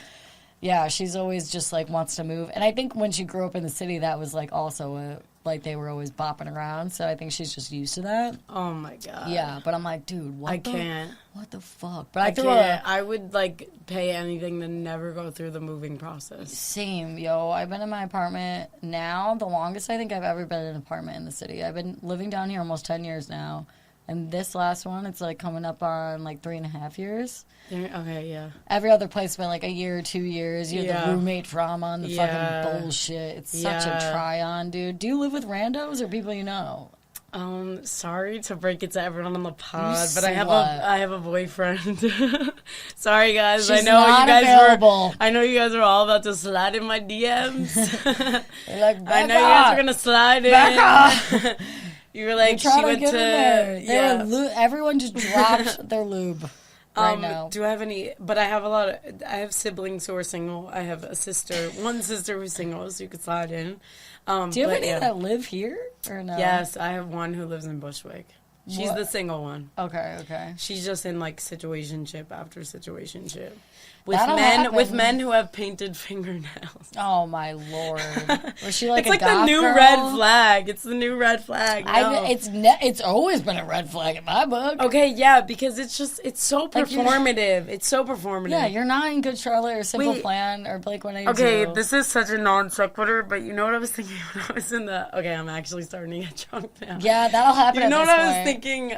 Yeah, she's always just, like, wants to move. And I think when she grew up in the city, that was, like, also like, they were always bopping around. So I think she's just used to that. Oh, my God. Yeah, but I'm like, dude, what can't. What the fuck? But I can't. I would, like, pay anything to never go through the moving process. Same, yo. I've been in my apartment now, the longest I think I've ever been in an apartment in the city. I've been living down here almost 10 years now. And this last one, it's, like, coming up on, like, 3.5 years. Okay, yeah. Every other place been like a year, 2 years. You have the roommate drama and the fucking bullshit. It's such a try-on, dude. Do you live with randos or people you know? Sorry to break it to everyone on the pod, but I have a boyfriend. Sorry, guys. She's not available. I know you guys were all about to slide in my DMs. You're like, Becca, I know you guys are gonna slide in. Becca! You were like, she went to. Yeah. Everyone just dropped their lube. Right now. Do I have any? But I have I have siblings who are single. I have one sister who's single, so you could slide in. Do you have any that live here or no? Yes, I have one who lives in Bushwick. She's the single one. Okay. She's just in like situationship after situationship with men who have painted fingernails. Oh my Lord! Was she like it's like the new red flag? It's the new red flag. No. It's always been a red flag in my book. Okay, yeah, because it's so performative. It's so performative. Yeah, you're not in Good Charlotte or Simple Plan or Blink-182. Okay, this is such a non sequitur, but you know what I was thinking when I was in the. Okay, I'm actually starting to get drunk now. Yeah, that'll happen. You know what I was thinking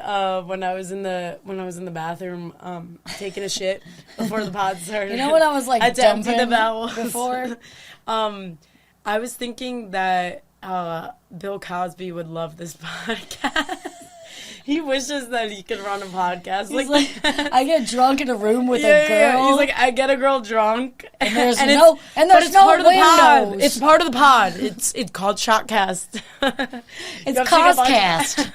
when I was in the bathroom taking a shit before the pod started. You know what I was like dumping the bowels before? I was thinking that Bill Cosby would love this podcast. He wishes that he could run a podcast. He's like I get drunk in a room with a girl. Yeah. He's like, I get a girl drunk, and there's no part of the pod. windows. It's part of the pod. It's called Shotcast. It's Coscast.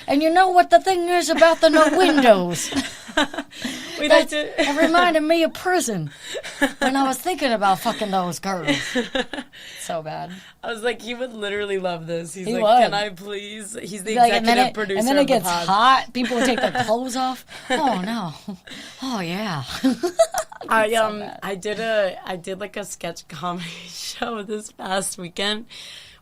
And you know what the thing is about the no windows? It reminded me of prison when I was thinking about fucking those girls. So bad. I was like, he would literally love this. He would. Can I please? He's the like, executive producer. And then it gets hot. People would take their clothes off. Oh no. Oh yeah. I did like a sketch comedy show this past weekend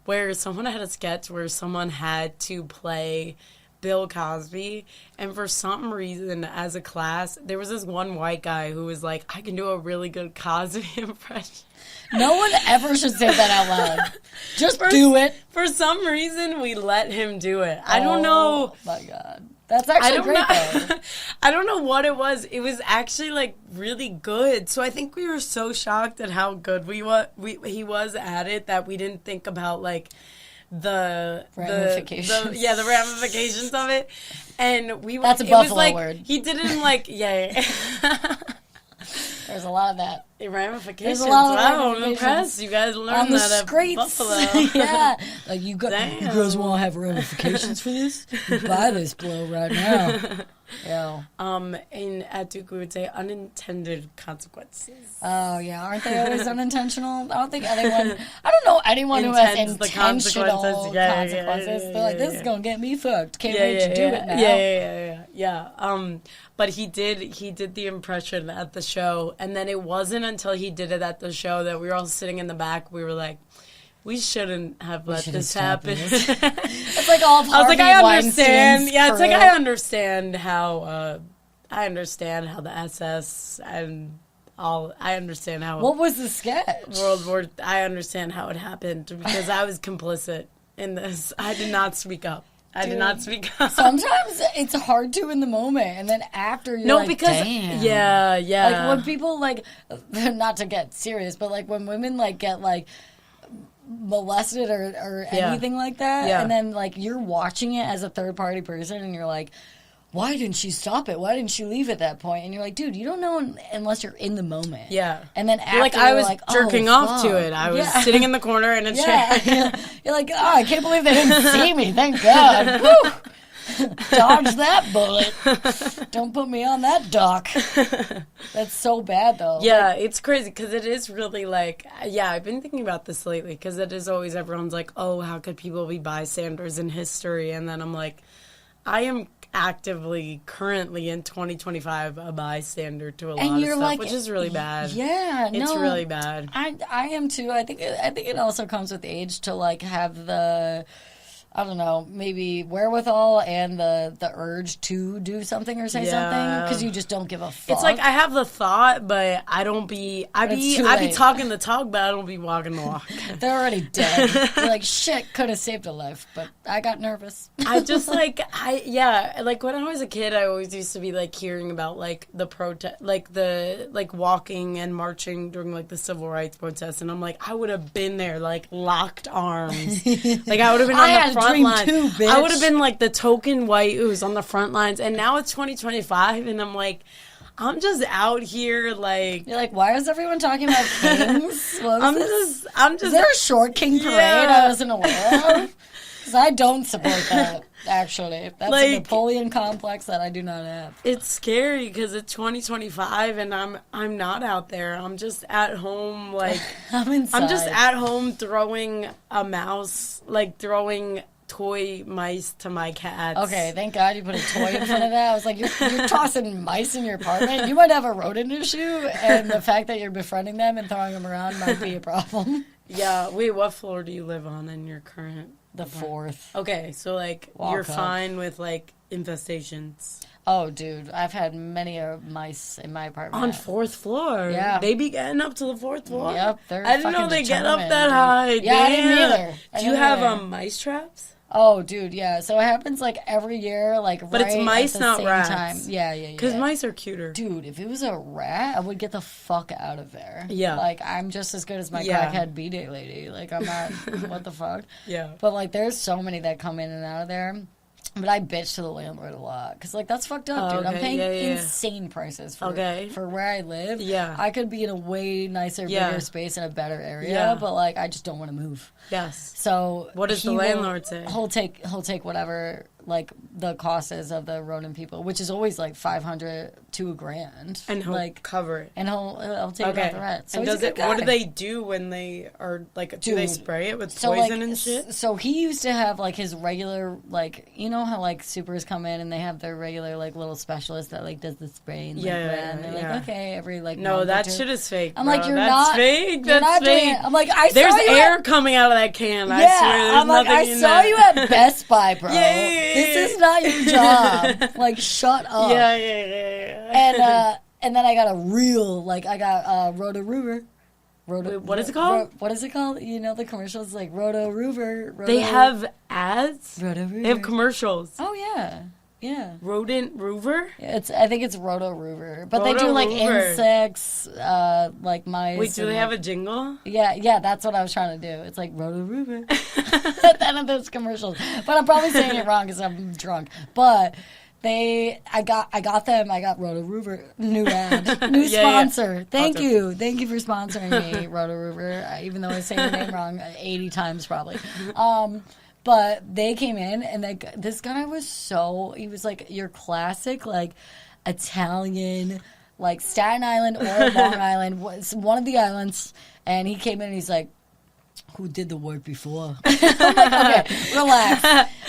where someone had a sketch where someone had to play Bill Cosby, and for some reason, as a class, there was this one white guy who was like, I can do a really good Cosby impression. No one ever should say that out loud. Just do it. For some reason, we let him do it. I don't know. Oh, my God. That's actually great, though. I don't know what it was. It was actually, like, really good. So I think we were so shocked at how good he was at it that we didn't think about, like, the ramifications. The ramifications of it. And that's a Buffalo word. He didn't like There's a lot of that. Ramifications. There's a lot of wow, I'm impressed. You guys learned on the that streets. At Buffalo. Yeah. Like you guys want to have ramifications for this? Buy this blow right now. Yeah. And at Duke we would say unintended consequences. Oh yeah, aren't they always unintentional? I don't know anyone who has intentional consequences. They're like, this is gonna get me fucked. Can't wait to do it now. Yeah. But he did the impression at the show, and then it wasn't until he did it at the show that we were all sitting in the back. We were like, we shouldn't have let this happen. It's like all of Harvey I understand. Weinstein's Yeah, it's like crew. I understand how the SS and all. I understand how. What was the sketch? I understand how it happened because I was complicit in this. I did not speak up. I did not speak up. Sometimes it's hard to in the moment, and then after you're damn. Yeah. Like when people not to get serious, but like when women get molested or anything like that, and then you're watching it as a third party person, and you're like, why didn't she stop it? Why didn't she leave at that point? And you're like, dude, you don't know unless you're in the moment. Yeah. And then after I was jerking off to it. I was sitting in the corner in a chair. You're like, oh, I can't believe they didn't see me. Thank God. Woo! Dodge that bullet. Don't put me on that dock. That's so bad, though. Yeah, it's crazy because it is really I've been thinking about this lately because it is always everyone's like, oh, how could people be bystanders in history? And then I'm like, I am actively, currently in 2025, a bystander to a lot And of you're stuff, like, which is really bad. Yeah, It's really bad. I am too. I think it also comes with age to like have the, I don't know, maybe wherewithal and the urge to do something or say something because you just don't give a fuck. It's like I have the thought, but I don't be. I be talking the talk, but I don't be walking the walk. They're already dead. You're like, shit, could have saved a life, but I got nervous. I just like like when I was a kid, I always used to be like hearing about like the protest, like the like walking and marching during like the civil rights protests, and I'm like, I would have been there, like locked arms, like I would have been on the front line. Too, bitch. I would have been like the token white who's on the front lines, and now it's 2025, and I'm like, I'm just out here like. You're like, why is everyone talking about kings? I'm just. Is there a short king parade I wasn't aware of? Because I don't support that. Actually, that's like, a Napoleon complex that I do not have. It's scary because it's 2025 and I'm not out there. I'm just at home, like I'm inside. I'm just at home throwing a mouse, like throwing toy mice to my cats. Okay, thank God you put a toy in front of that. I was like, you're tossing mice in your apartment. You might have a rodent issue, and the fact that you're befriending them and throwing them around might be a problem. Yeah. Wait, what floor do you live on in your current? The 4th. Okay, so like you're fine with like infestations. Oh, dude, I've had many mice in my apartment. On 4th floor? Yeah. They be getting up to the 4th floor? Yep. I didn't know they get up that high. Yeah, I didn't either. Do you have mice traps? Oh, dude, yeah. So it happens like every year, like but right it's mice, at the not same rats. time. Yeah. Because mice are cuter. Dude, if it was a rat, I would get the fuck out of there. Yeah. Like, I'm just as good as my crackhead B-Day lady. Like, I'm not, what the fuck? Yeah. But, like, there's so many that come in and out of there. But I bitch to the landlord a lot. Because, like, that's fucked up, dude. Okay. I'm paying insane prices for where I live. Yeah. I could be in a way nicer, bigger space in a better area. But, like, I just don't want to move. Yes. So what does the landlord say? He'll take whatever like the cost is of the rodent people, which is always like $500 to $1,000, and he'll like cover it, and he'll take it off the rent. So and he's a good guy. what do they do when they are like? Do they spray it with poison and shit? So he used to have like his regular, like, you know how like supers come in and they have their regular like little specialist that like does the spraying. And they're like, okay, every like no, that shit is fake. I'm like, that's fake. You're not fake. doing it. I'm like, there's air coming out of that can. Yeah, I swear. I'm like, I saw you at Best Buy, bro. This is not your job. Like, shut up. Yeah. And then I got I got Roto-Rooter. What is it called? What is it called? You know the commercials like Roto-Rooter. They have ads? Roto-Rooter. They have commercials. Oh, yeah. Yeah. Rodent Roover? I think it's Roto-Roover. But they do like insects, like mice. Wait, do they have a jingle? Yeah, that's what I was trying to do. It's like Roto-Roover. At the end of those commercials. But I'm probably saying it wrong because I'm drunk. But I got them. I got Roto-Roover. New ad. New sponsor. Yeah. Thank you for sponsoring me, Roto-Roover. Even though I say your name wrong 80 times probably. But they came in, and this guy he was like your classic, like, Italian, like, Staten Island or Long Island, was one of the islands, and he came in, and he's like, who did the work before? I'm like, okay, relax.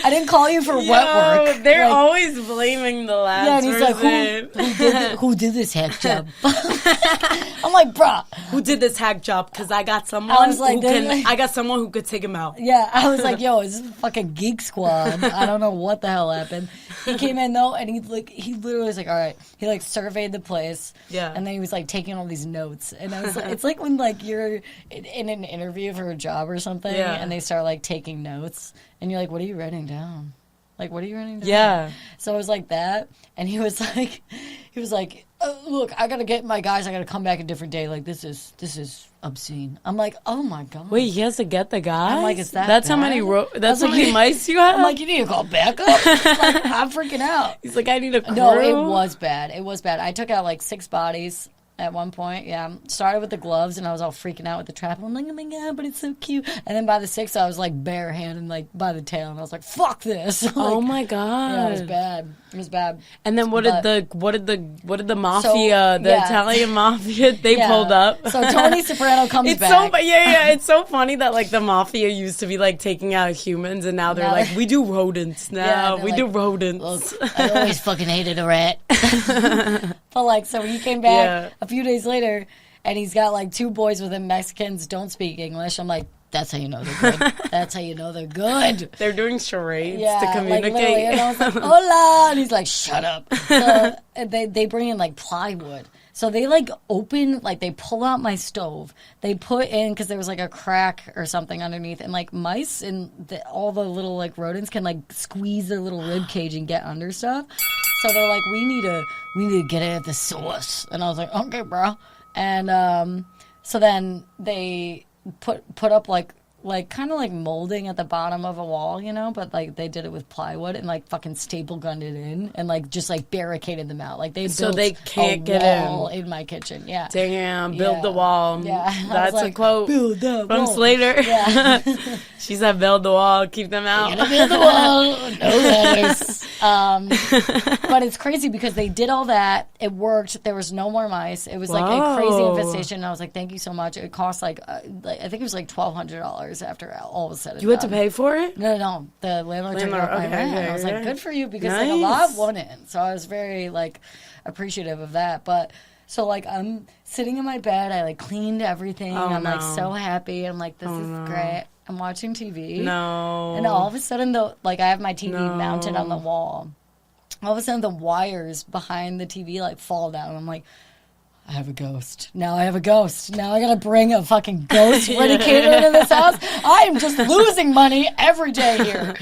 I didn't call you for wet work. They're like, always blaming the last person. And he's like, who did this hack job? I'm like, bruh. Who did this hack job? Because I got someone I got someone who could take him out. Yeah, I was like, yo, is this a fucking Geek Squad? I don't know what the hell happened. He came in, though, and he literally was like, all right. He, like, surveyed the place. Yeah. And then he was, like, taking all these notes. And I was like, it's like when, like, you're in an interview for a job or something, and they start, like, taking notes. And you're like, what are you writing down? Like, what are you writing down? Yeah. So it was like that. And he was like, look, I got to get my guys. I got to come back a different day. Like, this is obscene. I'm like, oh, my God. Wait, he has to get the guys? I'm like, is that That's bad? how many that's how many mice you have? I'm like, you need to call backup? Like, I'm freaking out. He's like, I need a crew. No, it was bad. I took out, like, 6 bodies. At one point, yeah. Started with the gloves, and I was all freaking out with the trap. I'm like, oh my God, but it's so cute. And then by the 6th, I was like barehanded, like by the tail, and I was like, fuck this. Like, oh my God. Yeah, it was bad. It was bad. And then what did the mafia, Italian mafia, they pulled up? So Tony Soprano comes back. It's so funny that like the mafia used to be like taking out humans, and now they're like, we do rodents now. We do rodents. Look, I always fucking hated a rat. But like, so he came back a few days later, and he's got like 2 boys with him. Mexicans don't speak English. I'm like, that's how you know they're good. That's how you know they're good. They're doing charades to communicate. Like, and I was like, hola, and he's like, shut up. So they bring in like plywood. So they like open, like they pull out my stove. They put in, because there was like a crack or something underneath, and like mice and all the little like rodents can like squeeze their little rib cage and get under stuff. So they're like, we need to get it at the source. And I was like, okay, bro. And so then they put up like kind of like molding at the bottom of a wall, you know, but like they did it with plywood and like fucking staple gunned it in and like just like barricaded them out. Like they built they can't a get wall in my kitchen. Yeah. Damn, build the wall. Yeah. That's like, a quote from wall. Slater. Yeah. She said, build the wall, keep them out. Gotta build the wall. No letters. But it's crazy because they did all that. It worked. There was no more mice. It was like a crazy infestation. And I was like, thank you so much. It cost like I think it was like $1,200 after all was said and done. You had to pay for it? No. The landlord took up my rent. And I was like, good for you, because like a lot wouldn't. So I was very like appreciative of that. But so like I'm sitting in my bed. I like cleaned everything. I'm like so happy. I'm like, this is great. I'm watching TV. No. And all of a sudden, I have my TV mounted on the wall. All of a sudden, the wires behind the TV like fall down. I'm like, I have a ghost. Now I have a ghost. Now I gotta bring a fucking ghost radicator into this house. I am just losing money every day here.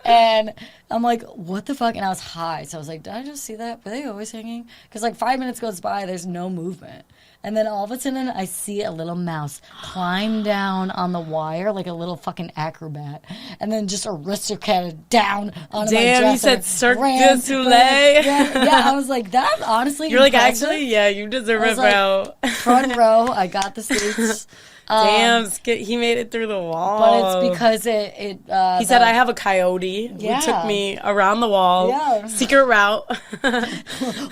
And I'm like, what the fuck? And I was high. So I was like, did I just see that? Were they always hanging? Because like 5 minutes goes by, there's no movement. And then all of a sudden, I see a little mouse climb down on the wire like a little fucking acrobat. And then just aristocrated down onto my dresser. Damn, you said Cirque du Soleil. Yeah, I was like, that's honestly You're impressive. like, actually, yeah, you deserve it, bro. Like, front row, I got the seats. Damn, he made it through the wall. But it's because he said, I have a coyote who took me around the wall. Yeah. Secret route.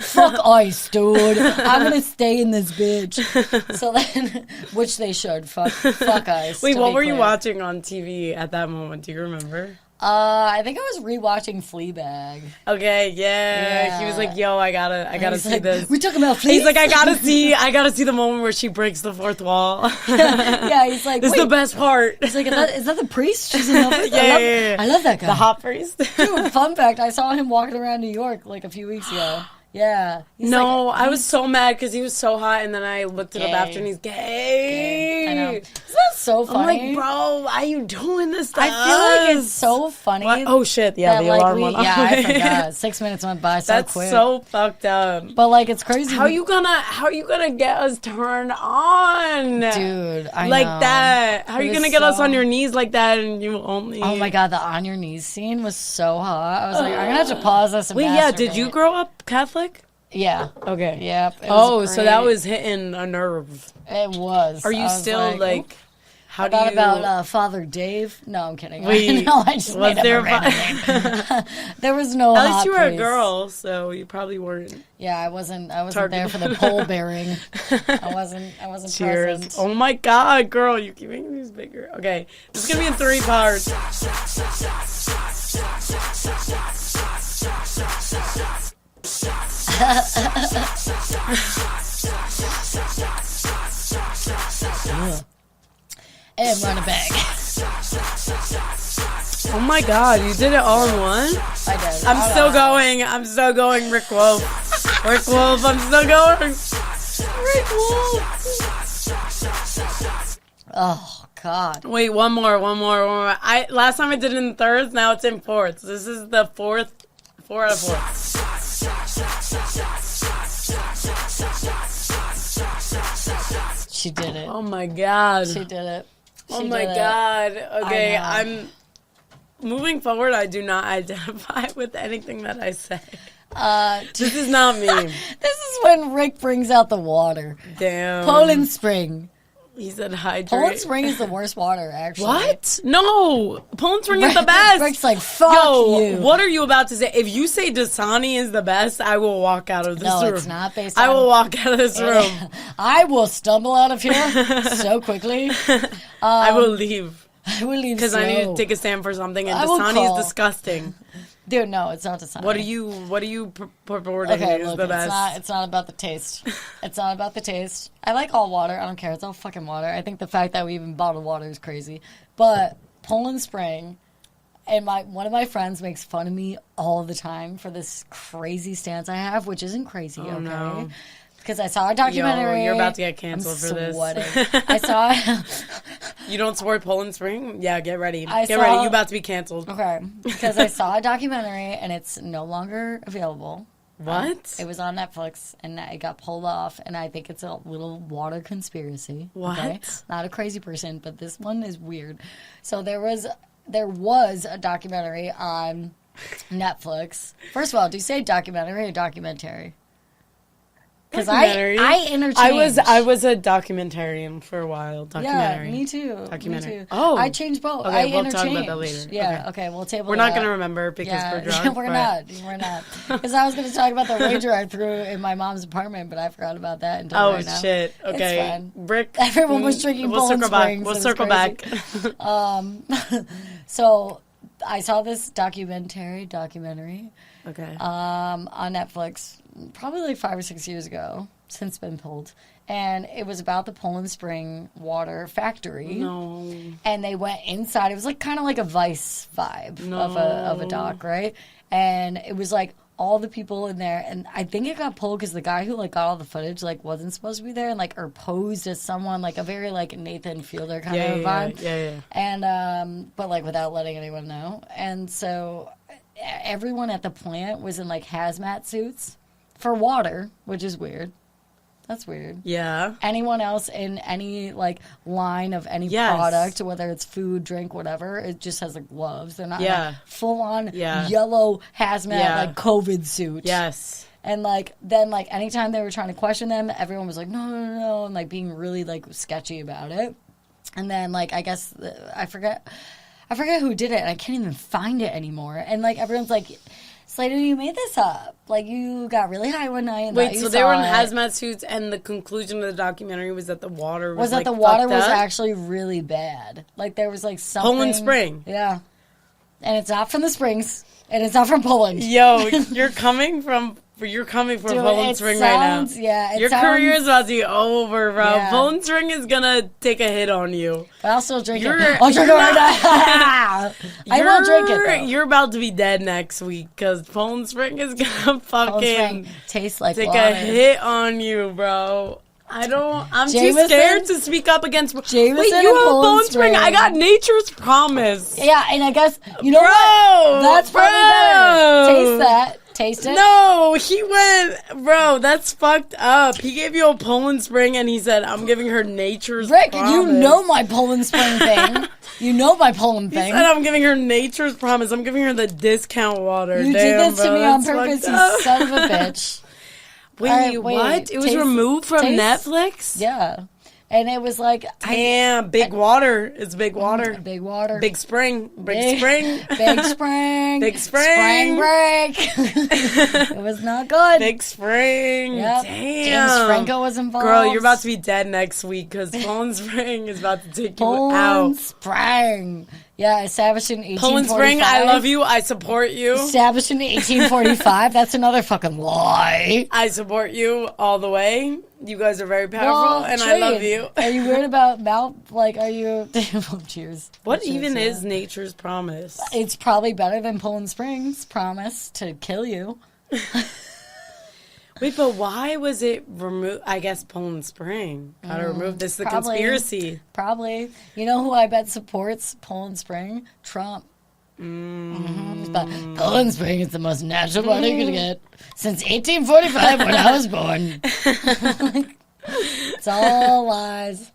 Fuck ice, dude. I'm going to stay in this bitch. So then, which they should. Fuck ice. Wait, what were you watching on TV at that moment? Do you remember? I think I was rewatching Fleabag. Okay, yeah. He was like, "Yo, I gotta see this." We talking about Fleabag. He's like, I gotta see the moment where she breaks the fourth wall. Yeah, he's like, this is the best part. He's like, is that the priest? She's in Elvis? Yeah. I love that guy. The hot priest. Dude, fun fact, I saw him walking around New York like a few weeks ago. Yeah. No, I was so mad because he was so hot, and then I looked it up after, and he's gay. I know. Isn't that so funny? I'm like, bro, why are you doing this to I feel like it's so funny. What? Oh, shit. Yeah, the alarm went off. Yeah, I forgot. 6 minutes went by so quick. That's so fucked up. But, like, it's crazy. How are you gonna get us turned on? Dude, I like know. That. How are you gonna get us on your knees like that and you only... Oh, my God, the on your knees scene was so hot. I was like, I'm gonna have to pause this and did you grow up Catholic? Yeah. Okay. Yep. So that was hitting a nerve. It was. Are you still like how do you... about Father Dave? No, I'm kidding. Wait, no, I just made up a random name. There was no At least you were priest. A girl, so you probably weren't. Yeah, I wasn't there for the pole bearing. I wasn't Cheers. present. Oh my God, girl, you keep making these bigger. Okay. This is gonna be in 3 parts. And run it back. Oh my God, you did it all in one? I did. I'm still going, Rick Wolf. Rick Wolf, I'm still going. Rick Wolf. Oh, God. Wait, one more. Last time I did it in thirds, now it's in fourths. This is the 4 out of 4. She did it. Oh my God. She did it. Oh my God. Okay, moving forward, I do not identify with anything that I say. This is not me. This is when Rick brings out the water. Damn. Poland Spring. He said hydrate. Poland Spring is the worst water, actually. What? No. Poland Spring is the best. Rick's like, fuck you. What are you about to say? If you say Dasani is the best, I will walk out of this room. No, it's not based on... I will walk out of this room. I will stumble out of here so quickly. I will leave. I will leave because I need to take a stand for something, and I will Dasani call. is disgusting. Dude, no, it's not Dasani. What are you purporting is the best? It's not about the taste. It's not about the taste. I like all water. I don't care. It's all fucking water. I think the fact that we even bottle water is crazy. But Poland Spring, and one of my friends makes fun of me all the time for this crazy stance I have, which isn't crazy, okay? No. Because I saw a documentary. You're about to get canceled for this. I saw... You don't support Poland Spring? Yeah, get ready. Get ready. You're about to be canceled. Okay. Because I saw a documentary, and it's no longer available. What? It was on Netflix, and it got pulled off, and I think it's a little water conspiracy. What? Okay? Not a crazy person, but this one is weird. So there was a documentary on Netflix. First of all, do you say documentary or documentary? Because I interchanged. I was a documentarian for a while. Documentary. Yeah, me too. Documentary. Me too. Oh, I changed both. Okay, we'll talk about that later. Yeah. Okay, we'll table. We're not going to remember because we're drunk. We're not. Because I was going to talk about the wager I threw in my mom's apartment, but I forgot about that until right now. Oh shit. Okay. It's fine. Rick. Everyone was drinking Poland Springs. We'll circle back. So I saw this documentary. Okay. On Netflix, probably like 5 or 6 years ago, since been pulled. And it was about the Poland Spring water factory. No. And they went inside. It was like kind of like a Vice vibe of a doc, right? And it was like all the people in there. And I think it got pulled because the guy who like got all the footage like wasn't supposed to be there and like or posed as someone like a very like Nathan Fielder kind of vibe. Yeah. And but like without letting anyone know. And so everyone at the plant was in like hazmat suits for water, which is weird. That's weird. Yeah. Anyone else in any like line of any product, whether it's food, drink, whatever, it just has like gloves. They're not in a full on yellow hazmat like COVID suit. Yes. And like then like anytime they were trying to question them, everyone was like no, and like being really like sketchy about it. And then like I guess I forget who did it, and I can't even find it anymore. And like everyone's like, Slater, you made this up. Like you got really high one night. And wait, so they were in hazmat suits, and the conclusion of the documentary was that the water was that the water was actually really bad. Like there was like something. Poland Spring. Yeah, and it's not from the springs, and it's not from Poland. Yo, you're coming from Poland Spring right now. Yeah, your career is about to be over, bro. Yeah. Poland Spring is gonna take a hit on you. But I'll still drink it. I'll drink it right now. I will drink it, though. You're about to be dead next week because Poland Spring is gonna fucking taste like take water. a hit on you, bro. I'm Jameson, too scared to speak up against. Jameson wait, you have Poland Spring. I got Nature's Promise. Yeah, and I guess you know what? That's probably better. Taste that. Taste it? No, he went, bro, that's fucked up. He gave you a Poland Spring and he said, I'm giving her Nature's Promise. Rick, you know my Poland Spring thing. You know my Poland thing. He said, I'm giving her Nature's Promise. I'm giving her the discount water. You did this to me on purpose, you son of a bitch. Wait, what? It was removed from Netflix? Yeah. And it was like... Damn, big water. It's big water. Big water. Big spring. Big spring. Big spring. Big spring. Spring break. It was not good. Big spring. Yep. Damn. James Franco was involved. Girl, you're about to be dead next week because Poland Spring is about to take you out. Poland Spring. Yeah, established in 1845. Poland Spring, I love you. I support you. Established in 1845. That's another fucking lie. I support you all the way. You guys are very powerful, and I love you. Are you weird about mouth? Like, are you... Cheers. What even is Nature's Promise? It's probably better than Poland Spring's promise to kill you. Wait, but why was it removed? I guess Poland Spring. Gotta remove this. The conspiracy. Probably. You know who I bet supports Poland Spring? Trump. Poland Spring is the most natural water you could get since 1845 when I was born. It's all lies.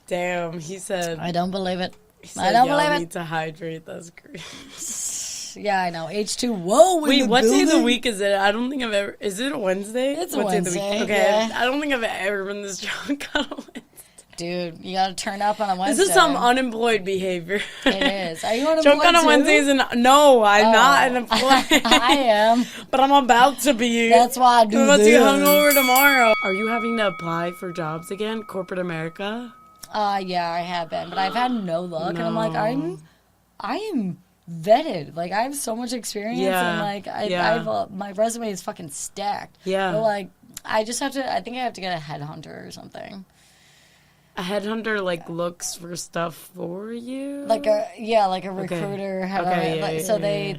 Damn, he said. I don't believe it. I don't y'all believe it. need to hydrate. That's great. Yeah, I know. H2. Whoa. Wait, what day of the week is it? I don't think I've ever. Is it a Wednesday? It's a what day of the Wednesday, week? Okay, yeah. I don't think I've ever been this drunk on a Wednesday. Dude, you gotta turn up on a Wednesday. This is some unemployed behavior. It is. Are you unemployed Drunk on a too? Wednesdays and no, I'm not unemployed. I am. But I'm about to be. That's why I do I'm about to be this. hungover tomorrow. Are you having to apply for jobs again? Corporate America? Yeah, I have been, but I've had no luck, and I'm like, I am vetted. Like, I have so much experience, and like, I've my resume is fucking stacked. Yeah. But like, I just have to. I think I have to get a headhunter or something. A headhunter like looks for stuff for you? Like a recruiter.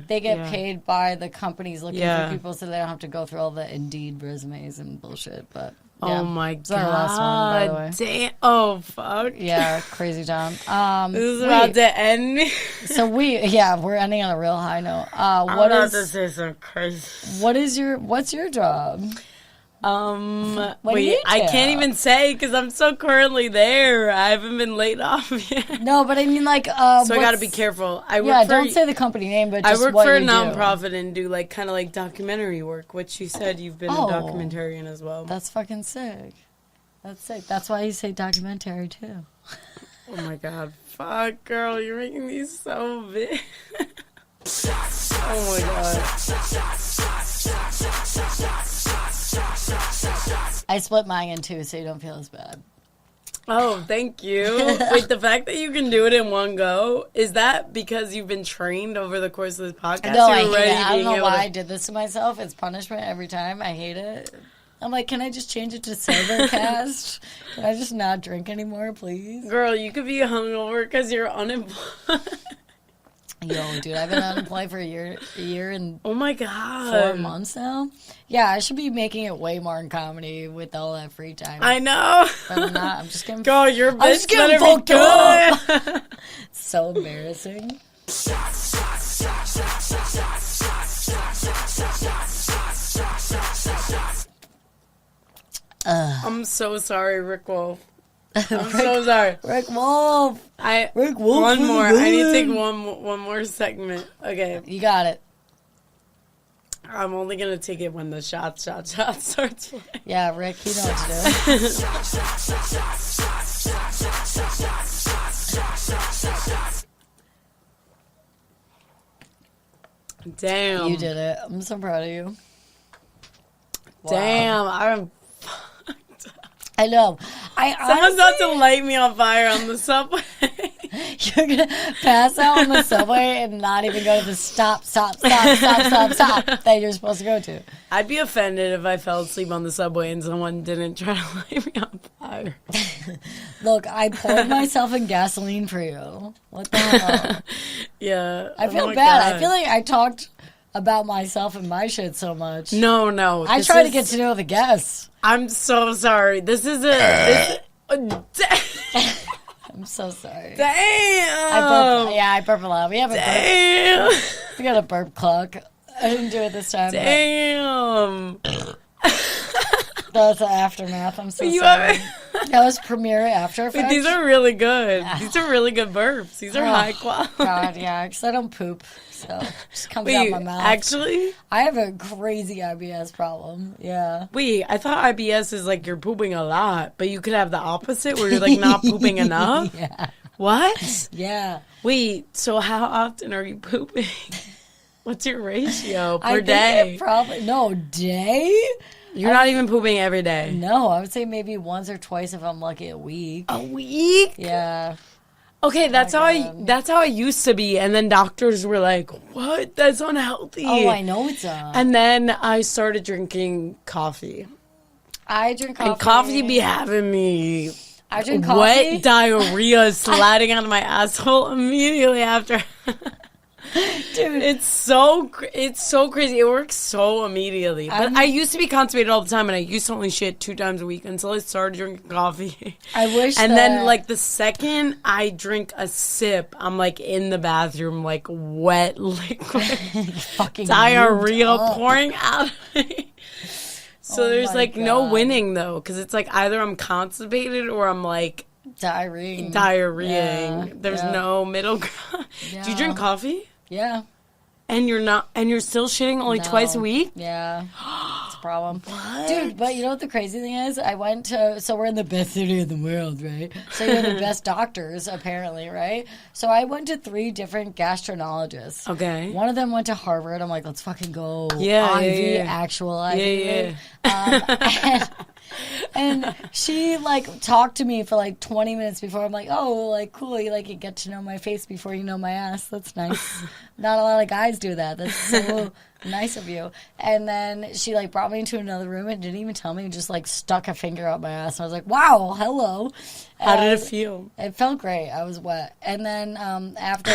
They get paid by the companies looking for people, so they don't have to go through all the Indeed resumes and bullshit. But oh my god, it's our last one, by the way. Damn! Oh fuck! Yeah, crazy time. This is about to end. So we're ending on a real high note. I'm about to say some crazy. What's your job? Wait, I can't even say because I'm so currently there. I haven't been laid off yet. No, but I mean, like, so I gotta be careful. Don't say the company name, but just I work what for a you nonprofit and do like kind of like documentary work, which you said you've been a documentarian as well. That's fucking sick. That's sick. That's why you say documentary too. Oh my god, fuck, girl, you're making me so big. Oh my god. I split mine in two, so you don't feel as bad. Oh, thank you. Wait, the fact that you can do it in one go, is that because you've been trained over the course of this podcast? No, I hate it. I don't know why I did this to myself. It's punishment every time. I hate it. I'm like, can I just change it to Sobercast? Can I just not drink anymore, please? Girl, you could be hungover because you're unemployed. Yo, dude, I've been unemployed for a year and oh my god, 4 months now. Yeah, I should be making it way more in comedy with all that free time. I know, but I'm not. I'm just getting. Girl, your bitch I'm just getting fucked up. So embarrassing. I'm so sorry, Rick Wolf. I'm so sorry. Rick Wolf. Rick Wolf. One more. I need to take one more segment. Okay. You got it. I'm only going to take it when the shot starts playing. Yeah, Rick, you know what to do. Damn. You did it. I'm so proud of you. Wow. Damn. I'm I know. Someone's about to light me on fire on the subway. You're going to pass out on the subway and not even go to the stop that you're supposed to go to. I'd be offended if I fell asleep on the subway and someone didn't try to light me on fire. Look, I poured myself in gasoline for you. What the hell? Yeah. I feel bad. God. I feel like I talked about myself and my shit so much. No. I try to get to know the guests. I'm so sorry. This is I'm so sorry. Damn. I burp a lot. We have a burp. We got a burp clock. I didn't do it this time. Damn. That's the aftermath. I'm so sorry. That was premiere after effects. Wait, these are really good. These are really good burps. These are high quality. God, yeah, because I don't poop, so it just comes out my mouth. Actually? I have a crazy IBS problem, yeah. Wait, I thought IBS is like you're pooping a lot, but you could have the opposite where you're like not pooping enough? Yeah. What? Yeah. Wait, so how often are you pooping? What's your ratio per day? Day? You're not even pooping every day. No, I would say maybe once or twice if I'm lucky a week. A week? Yeah. Okay, that's how I used to be, and then doctors were like, "What? That's unhealthy." Oh, I know it's not. And then I started drinking coffee. I drink coffee. And coffee be having me I drink coffee. Wet diarrhea sliding out of my asshole immediately after. Dude, it's so crazy. It works so immediately. But I used to be constipated all the time, and I used to only shit 2 times a week until I started drinking coffee. I wish. And then, like, the second I drink a sip, I'm like in the bathroom, like wet liquid, fucking diarrhea pouring out of me. So there's like God. no winning though, because it's like either I'm constipated or I'm like Diarrhea. Diarrheaing. There's no middle ground. Yeah. Do you drink coffee? Yeah. And you're still shitting only twice a week? Yeah. It's a problem. What? Dude, but you know what the crazy thing is? So we're in the best city in the world, right? So you're the best doctors, apparently, right? So I went to 3 different gastroenterologists. Okay. One of them went to Harvard. I'm like, let's fucking go. Yeah, IV, actual IV. And she talked to me for 20 minutes before. I'm like, oh, cool. You get to know my face before you know my ass. That's nice. Not a lot of guys do that. That's so nice of you. And then she brought me into another room and didn't even tell me. Just stuck a finger up my ass. And I was like, wow, hello. How did it feel? It felt great. I was wet. And then after.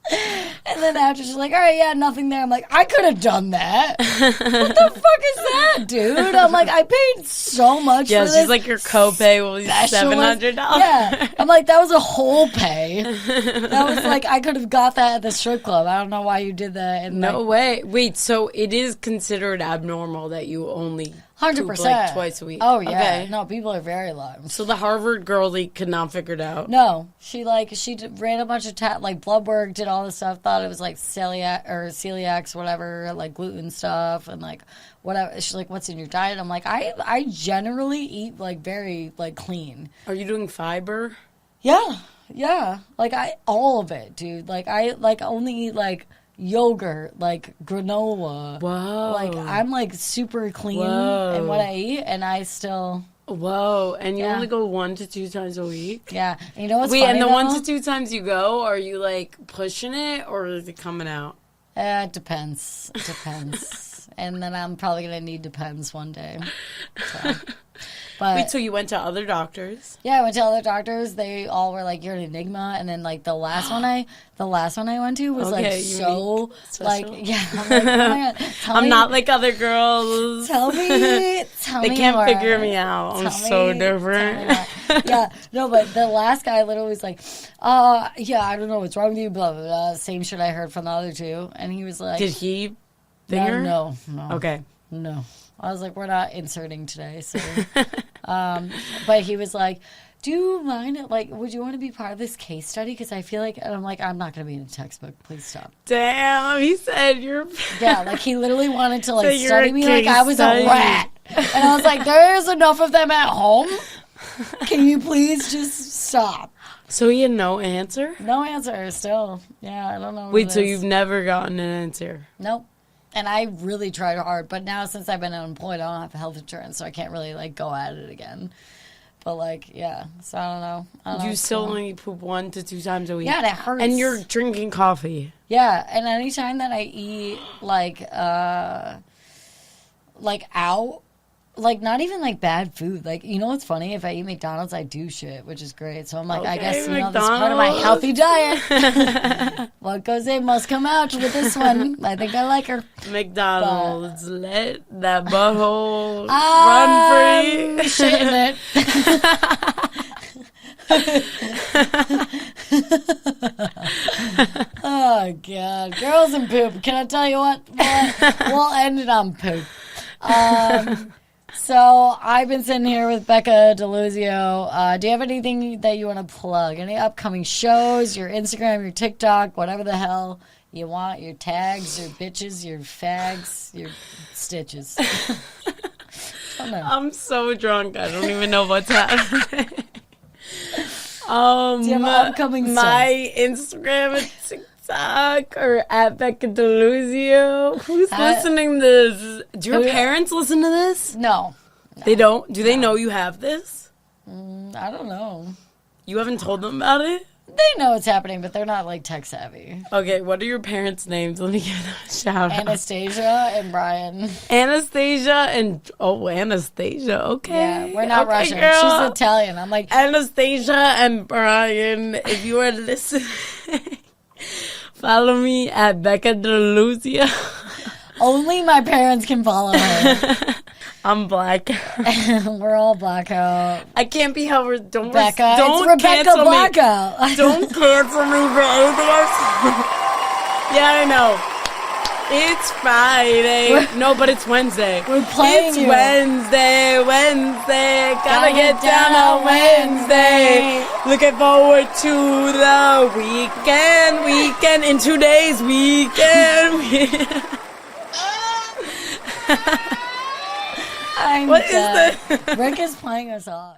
And then after she's like, all right, yeah, nothing there. I'm like, I could have done that. What the fuck is that, dude? I'm like, I paid so much for this. Yeah, she's like, your copay will be $700. Yeah. I'm like, that was a whole pay. That was I could have got that at the strip club. I don't know why you did that. And no way. Wait, so it is considered abnormal that you only 100% twice a week? Oh, yeah. Okay. No, people are very low. So the Harvard girlie could not figure it out? No. She ran a bunch of blood work, did all this stuff, thought it was celiacs, whatever, gluten stuff, and whatever. She's like, what's in your diet? I'm like, I generally eat very clean. Are you doing fiber? Yeah. Yeah. All of it, dude. I only eat yogurt, granola. Whoa. I'm super clean in what I eat, and I still. Whoa, and you only go 1 to 2 times a week? Yeah. And you know what's funny, and the though? 1 to 2 times you go, are you pushing it or is it coming out? It depends. It depends. And then I'm probably going to need Depends one day. So. But, wait, so you went to other doctors? Yeah, I went to other doctors. They all were like, "You're an enigma." And then the last one I went to was so yeah. I'm like, oh my God, I'm not like other girls. Tell me they can't more. figure me out. I'm so different. Yeah, no, but the last guy literally was like, yeah, I don't know what's wrong with you, blah blah blah. Same shit I heard from the other 2, and he was like, did he? Finger? No. Okay. No. I was like, we're not inserting today. So, but he was like, do you mind, would you want to be part of this case study? Because I feel and I'm like, I'm not going to be in a textbook. Please stop. Damn, he said you're... Yeah, he literally wanted to, so study me like I was a rat. And I was like, there's enough of them at home. Can you please just stop? So he had no answer? No answer, still. Yeah, I don't know. Wait, so you've never gotten an answer? Nope. And I really tried hard, but now since I've been unemployed, I don't have health insurance, so I can't really go at it again. But yeah, so I don't know. You still only poop 1 to 2 times a week. Yeah, that hurts. And you're drinking coffee. Yeah, and anytime that I eat out, not even bad food. You know what's funny? If I eat McDonald's, I do shit, which is great. So I'm like, okay, I guess that's part of my healthy diet. What goes in must come out with this one. I think I like her. McDonald's, let that butthole run free. Shitting it. Oh God, girls and poop. Can I tell you what? We'll end it on poop. So I've been sitting here with Becca DiLuzio. Do you have anything that you want to plug? Any upcoming shows, your Instagram, your TikTok, whatever the hell you want, your tags, your bitches, your fags, your stitches? Oh, no. I'm so drunk. I don't even know what's happening. Do you have an upcoming my Instagram and TikTok or at Becca DiLuzio. Who's listening to this? Do your parents listen to this? No. They don't? Do they know you have this? I don't know. You haven't told them about it? They know what's happening, but they're not tech savvy. Okay, what are your parents' names? Let me get a shout out. Anastasia and Brian. Anastasia and Anastasia. Okay. Yeah, we're not Russian. Girl. She's Italian. I'm like Anastasia and Brian. If you are listening, follow me at Becca DiLuzio. Only my parents can follow her. I'm black. We're all blackout. I can't be held. Don't Becca. Don't it's Rebecca cancel Blackout. Me. Don't cancel me for anything else. Yeah, I know. It's Friday. No, but it's Wednesday. We're playing It's you. Wednesday. Gotta get down on Wednesday. Looking forward to the weekend. In 2 days, weekend. What is this? Rick is playing us off.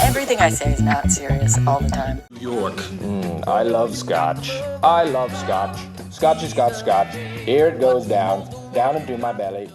Everything I say is not serious all the time. York. I love scotch. I love scotch. Scotch is got scotch. Here it goes down into my belly.